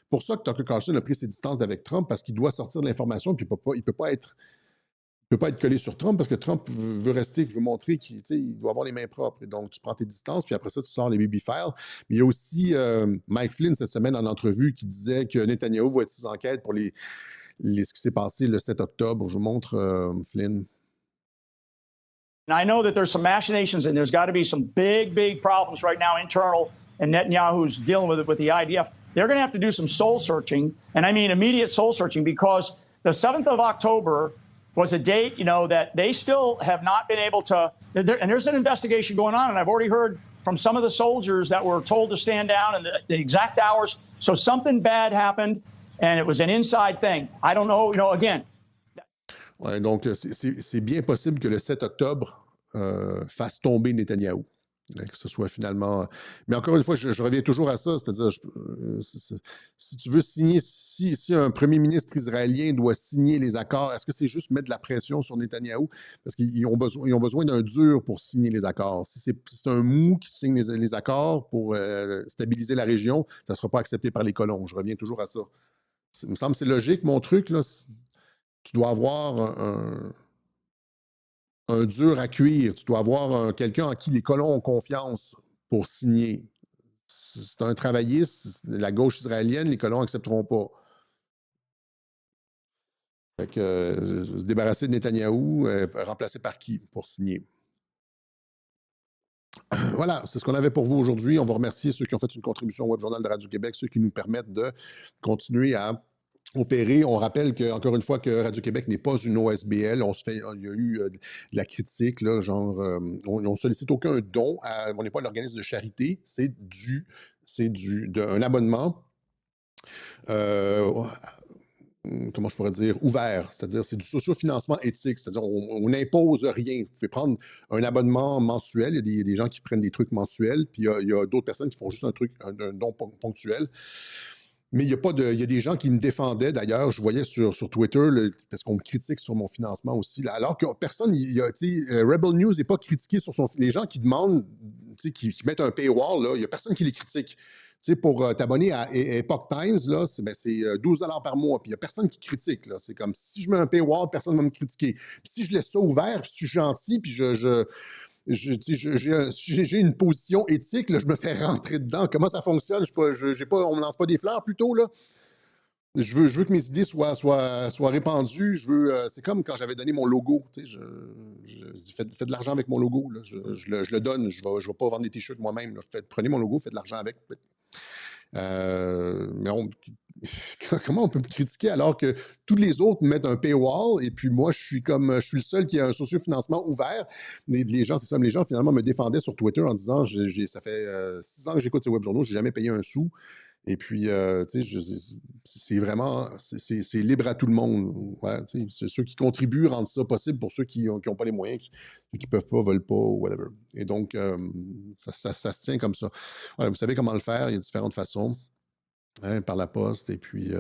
pour ça que Tucker Carlson a pris ses distances avec Trump, parce qu'il doit sortir de l'information, puis il peut pas être collé sur Trump, parce que Trump veut montrer qu'il doit avoir les mains propres. Et donc, tu prends tes distances, puis après ça, tu sors les baby files. Mais il y a aussi Mike Flynn, cette semaine, en entrevue, qui disait que Netanyahou va être sous enquête pour ce qui s'est passé le 7 octobre. Je vous montre Flynn. And I know that there's some machinations and there's got to be some big problems right now internal, and Netanyahu's dealing with it with the IDF. They're going to have to do some soul searching, and I mean immediate soul searching, because the 7th of October was a date, that they still have not been able to, and there's an investigation going on, and I've already heard from some of the soldiers that were told to stand down and the exact hours. So something bad happened, and it was an inside thing. I don't know, again. Ouais, donc, c'est bien possible que le 7 octobre fasse tomber Netanyahou. Que ce soit finalement... Mais encore une fois, je reviens toujours à ça, c'est-à-dire, si tu veux signer, si un premier ministre israélien doit signer les accords, est-ce que c'est juste mettre de la pression sur Netanyahou? Parce qu'ils ont besoin d'un dur pour signer les accords. Si c'est un mou qui signe les accords pour stabiliser la région, ça ne sera pas accepté par les colons. Je reviens toujours à ça. Il me semble que c'est logique, mon truc, là. Tu dois avoir un dur à cuire. Tu dois avoir quelqu'un en qui les colons ont confiance pour signer. C'est un travailliste, la gauche israélienne, les colons n'accepteront pas. Fait que se débarrasser de Netanyahou, remplacer par qui pour signer? Voilà, c'est ce qu'on avait pour vous aujourd'hui. On va remercier ceux qui ont fait une contribution au Web Journal de Radio-Québec, ceux qui nous permettent de continuer à opérer. On rappelle que, encore une fois, que Radio-Québec n'est pas une OSBL. Il y a eu de la critique, là, genre, on ne sollicite aucun don. On n'est pas un organisme de charité. C'est un abonnement. Comment je pourrais dire, ouvert, c'est-à-dire c'est du sociofinancement éthique, c'est-à-dire on n'impose rien. Vous pouvez prendre un abonnement mensuel, il y a des gens qui prennent des trucs mensuels, puis il y a d'autres personnes qui font juste un don ponctuel. Mais il y a des gens qui me défendaient, d'ailleurs, je voyais sur Twitter, parce qu'on me critique sur mon financement aussi, là, alors que personne, Rebel News n'est pas critiqué sur les gens qui demandent, qui mettent un paywall, là, il n'y a personne qui les critique. Pour t'abonner à Epoch Times, là, c'est 12 $ par mois. Puis il n'y a personne qui critique. Là. C'est comme si je mets un paywall, personne ne va me critiquer. Puis si je laisse ça ouvert, puis si je suis gentil, puis j'ai une position éthique, là, je me fais rentrer dedans. Comment ça fonctionne? On ne me lance pas des fleurs plutôt, là. Je veux que mes idées soient répandues. C'est comme quand j'avais donné mon logo. Faites de l'argent avec mon logo. Là. Je le donne. Je ne vais pas vendre des t-shirts moi-même. Prenez mon logo, faites de l'argent avec. Mais comment on peut me critiquer alors que tous les autres mettent un paywall et puis moi, je suis le seul qui a un sociofinancement ouvert. Les gens finalement me défendaient sur Twitter en disant ça fait 6 ans que j'écoute ces web journaux, je n'ai jamais payé un sou. Et puis, c'est vraiment, c'est libre à tout le monde. Ouais, ceux qui contribuent rendent ça possible pour ceux qui n'ont pas les moyens, ceux qui ne peuvent pas, veulent pas, ou whatever. Et donc, ça se tient comme ça. Voilà, vous savez comment le faire, il y a différentes façons, hein, par la poste, et puis...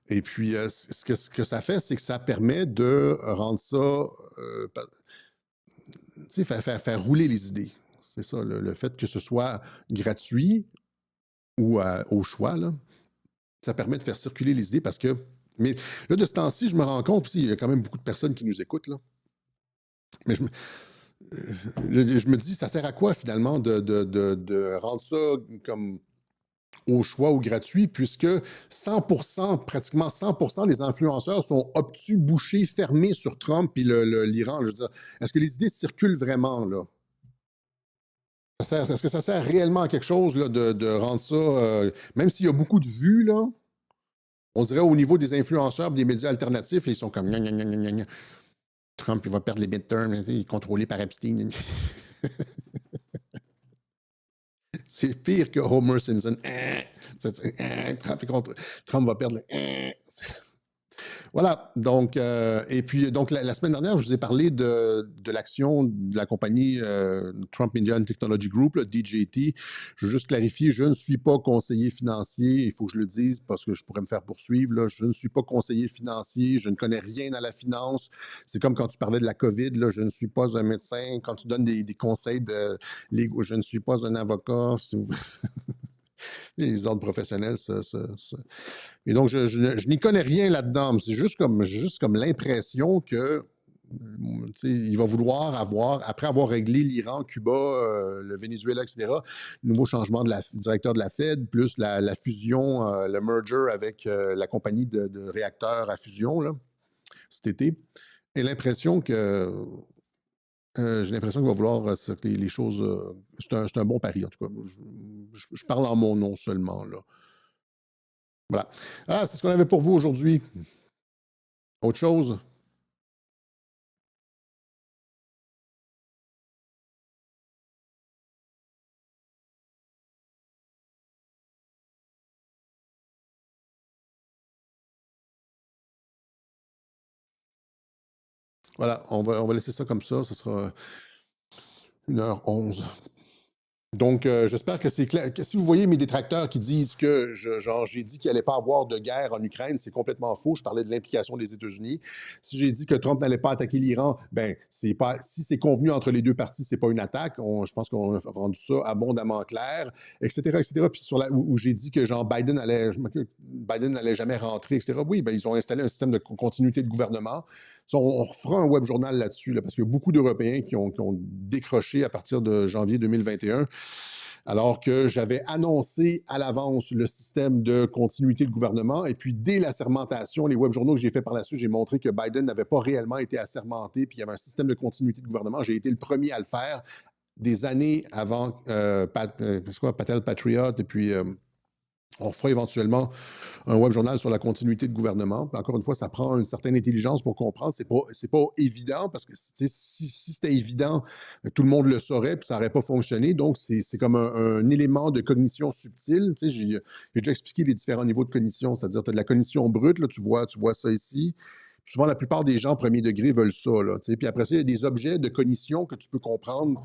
ce que ça fait, c'est que ça permet de rendre ça... faire rouler les idées. C'est ça, le fait que ce soit gratuit ou au choix, là, ça permet de faire circuler les idées parce que... Mais là, de ce temps-ci, je me rends compte, puis il y a quand même beaucoup de personnes qui nous écoutent, là. Mais je me dis, ça sert à quoi, finalement, de rendre ça comme au choix ou gratuit, puisque 100%, pratiquement 100% des influenceurs sont obtus, bouchés, fermés sur Trump et l'Iran. Je veux dire, est-ce que les idées circulent vraiment, là? Est-ce que ça sert réellement à quelque chose là, de rendre ça, même s'il y a beaucoup de vues, là, on dirait au niveau des influenceurs et des médias alternatifs, ils sont comme gna, gna, gna, gna, gna. Trump, il va perdre les midterms, il est contrôlé par Epstein. C'est pire que Homer Simpson. Trump va perdre le... Voilà, donc, et puis, donc, la semaine dernière, je vous ai parlé de l'action de la compagnie Trump Media and Technology Group, le DJT. Je veux juste clarifier, je ne suis pas conseiller financier, il faut que je le dise parce que je pourrais me faire poursuivre. Là. Je ne suis pas conseiller financier, je ne connais rien à la finance. C'est comme quand tu parlais de la COVID, là, je ne suis pas un médecin. Quand tu donnes des conseils légaux, je ne suis pas un avocat. Les ordres professionnels, Et donc, je n'y connais rien là-dedans. C'est juste comme l'impression que il va vouloir avoir, après avoir réglé l'Iran, Cuba, le Venezuela, etc., nouveau changement de directeur de la Fed, plus la fusion, le merger avec la compagnie de réacteurs à fusion là, cet été. Et l'impression que... j'ai l'impression qu'il va vouloir que les choses... c'est un bon pari, en tout cas. Je parle en mon nom seulement, là. Voilà. Alors, c'est ce qu'on avait pour vous aujourd'hui. Autre chose? Voilà, on va laisser ça comme ça. Ce sera 1h11. Donc, j'espère que c'est clair. Si vous voyez mes détracteurs qui disent que j'ai dit qu'il n'allait pas avoir de guerre en Ukraine, c'est complètement faux. Je parlais de l'implication des États-Unis. Si j'ai dit que Trump n'allait pas attaquer l'Iran, ben si c'est convenu entre les deux parties, c'est pas une attaque. Je pense qu'on a rendu ça abondamment clair, etc., etc. Puis où j'ai dit que Biden n'allait jamais rentrer, etc. Oui, ben ils ont installé un système de continuité de gouvernement. On refera un web journal là-dessus, parce qu'il y a beaucoup d'Européens qui ont décroché à partir de janvier 2021. Alors que j'avais annoncé à l'avance le système de continuité de gouvernement. Et puis, dès l'assermentation, les web journaux que j'ai fait par la suite, j'ai montré que Biden n'avait pas réellement été assermenté, puis il y avait un système de continuité de gouvernement. J'ai été le premier à le faire des années avant Patel Patriot, et puis on fera éventuellement un web journal sur la continuité de gouvernement. Puis encore une fois, ça prend une certaine intelligence pour comprendre. C'est pas évident, parce que si c'était évident, tout le monde le saurait, puis ça n'aurait pas fonctionné. Donc, c'est comme un élément de cognition subtile. J'ai déjà expliqué les différents niveaux de cognition, c'est-à-dire tu as de la cognition brute, là, tu vois ça ici. Puis souvent, la plupart des gens premier degré veulent ça. Là, puis après ça, il y a des objets de cognition que tu peux comprendre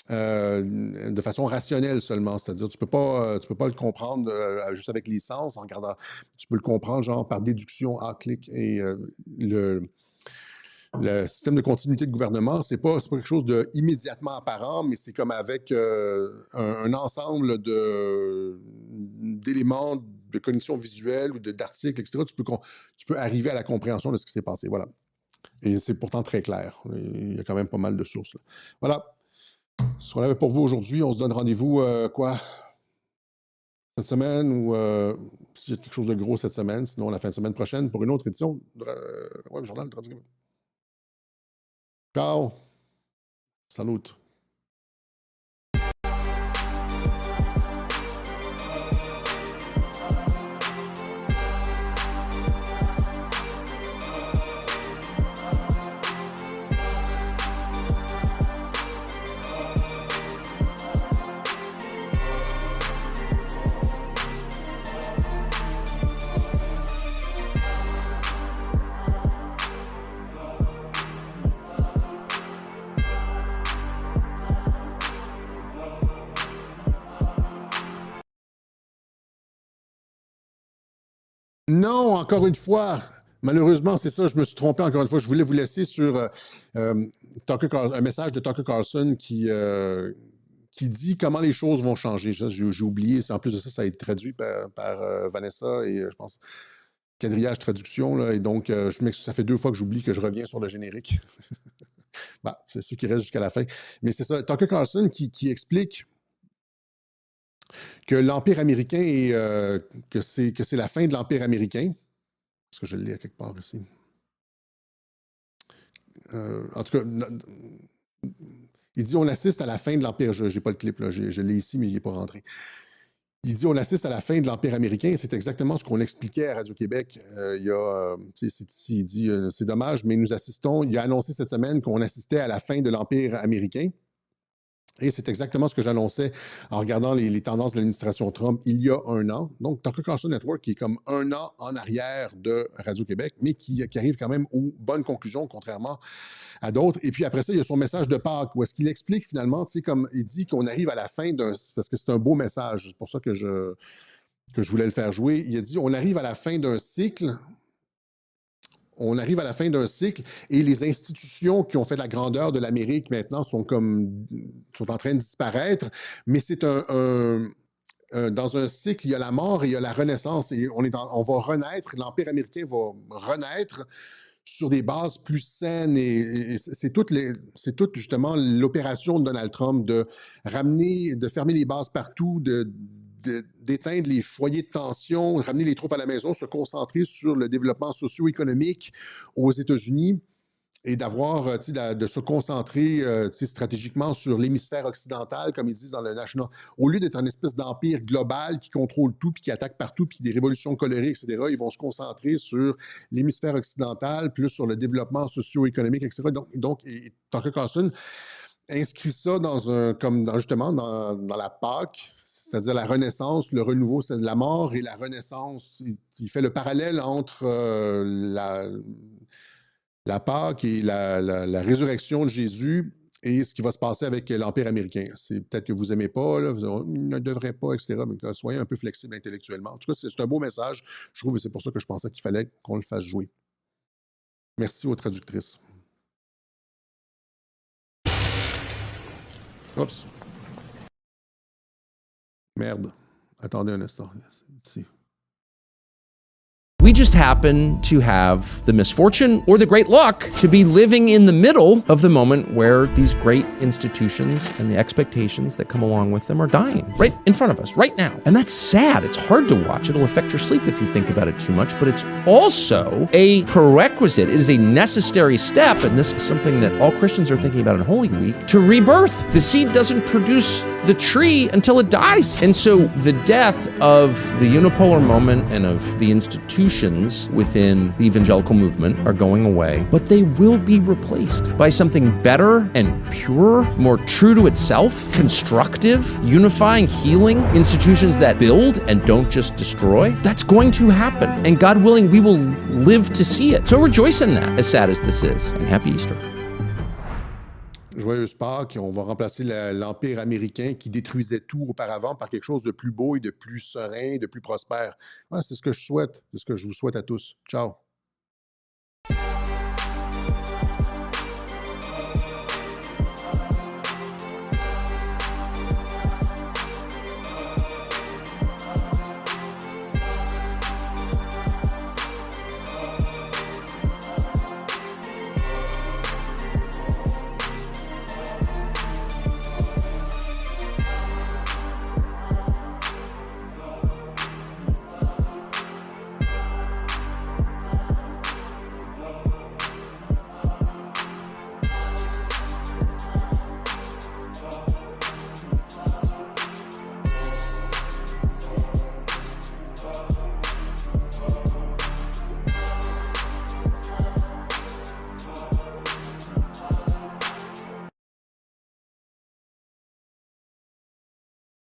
de façon rationnelle seulement. C'est-à-dire, tu peux pas le comprendre juste avec les sens, en regardant. Tu peux le comprendre, genre, par déduction, clic. Et le système de continuité de gouvernement, c'est pas quelque chose d'immédiatement apparent, mais c'est comme avec un ensemble d'éléments de cognition visuelle ou d'articles, etc. Tu peux arriver à la compréhension de ce qui s'est passé. Voilà. Et c'est pourtant très clair. Il y a quand même pas mal de sources, là. Voilà. Ce qu'on avait pour vous aujourd'hui, on se donne rendez-vous, cette semaine, ou s'il y a quelque chose de gros cette semaine, sinon la fin de semaine prochaine, pour une autre édition du journal de Radio-Québec. Ciao! Salut! Non, encore une fois, malheureusement, c'est ça, je me suis trompé encore une fois. Je voulais vous laisser sur un message de Tucker Carlson qui dit comment les choses vont changer. J'ai oublié, en plus de ça, ça a été traduit par Vanessa et je pense Quadrillage Traduction. Là, et donc, ça fait 2 fois que j'oublie que je reviens sur le générique. Bah, c'est ceux qui restent jusqu'à la fin. Mais c'est ça, Tucker Carlson qui explique que l'Empire américain que c'est la fin de l'Empire américain. Est-ce que je l'ai à quelque part ici? En tout cas, il dit on assiste à la fin de l'Empire. Je n'ai pas le clip, là, je l'ai ici, mais il n'est pas rentré. Il dit on assiste à la fin de l'Empire américain, et c'est exactement ce qu'on expliquait à Radio-Québec. C'est ici, il dit c'est dommage, mais nous assistons. Il a annoncé cette semaine qu'on assistait à la fin de l'Empire américain. Et c'est exactement ce que j'annonçais en regardant les tendances de l'administration Trump il y a 1 an. Donc, Tucker Carlson Network qui est comme 1 an en arrière de Radio-Québec, mais qui arrive quand même aux bonnes conclusions, contrairement à d'autres. Et puis après ça, il y a son message de Pâques, où est-ce qu'il explique finalement, tu sais, comme il dit qu'on arrive à la fin parce que c'est un beau message, c'est pour ça que je voulais le faire jouer. Il a dit, on arrive à la fin d'un cycle. On arrive à la fin d'un cycle et les institutions qui ont fait la grandeur de l'Amérique maintenant sont en train de disparaître, mais c'est dans un cycle, il y a la mort et il y a la renaissance et on va renaître, l'Empire américain va renaître sur des bases plus saines et c'est toute justement l'opération de Donald Trump de fermer les bases partout, d'éteindre les foyers de tension, ramener les troupes à la maison, se concentrer sur le développement socio-économique aux États-Unis et de se concentrer stratégiquement sur l'hémisphère occidental, comme ils disent dans le National. Au lieu d'être une espèce d'empire global qui contrôle tout, puis qui attaque partout, puis des révolutions colorées, etc., ils vont se concentrer sur l'hémisphère occidental, plus sur le développement socio-économique, etc. Donc Tucker Carlson inscrit ça justement dans la Pâque, c'est-à-dire la renaissance, le renouveau, c'est la mort et la renaissance. Il fait le parallèle entre la Pâque et la résurrection de Jésus et ce qui va se passer avec l'Empire américain. C'est peut-être que vous n'aimez pas, là, il ne devrait pas, etc., mais soyez un peu flexible intellectuellement. En tout cas, c'est un beau message, je trouve, et c'est pour ça que je pensais qu'il fallait qu'on le fasse jouer. Merci aux traductrices. Oups. Merde. Attendez un instant. Ici. We just happen to have the misfortune or the great luck to be living in the middle of the moment where these great institutions and the expectations that come along with them are dying right in front of us right now. And that's sad. It's hard to watch. It'll affect your sleep if you think about it too much, but it's also a prerequisite. It is a necessary step, and this is something that all Christians are thinking about in Holy Week, to rebirth. The seed doesn't produce the tree until it dies. And so the death of the unipolar moment and of the institutions within the evangelical movement are going away, but they will be replaced by something better and purer, more true to itself, constructive, unifying, healing, institutions that build and don't just destroy. That's going to happen. And God willing, we will live to see it. So rejoice in that, as sad as this is. And happy Easter. Joyeuse Pâques, on va remplacer l'Empire américain qui détruisait tout auparavant par quelque chose de plus beau et de plus serein, de plus prospère. Ouais, c'est ce que je souhaite. C'est ce que je vous souhaite à tous. Ciao.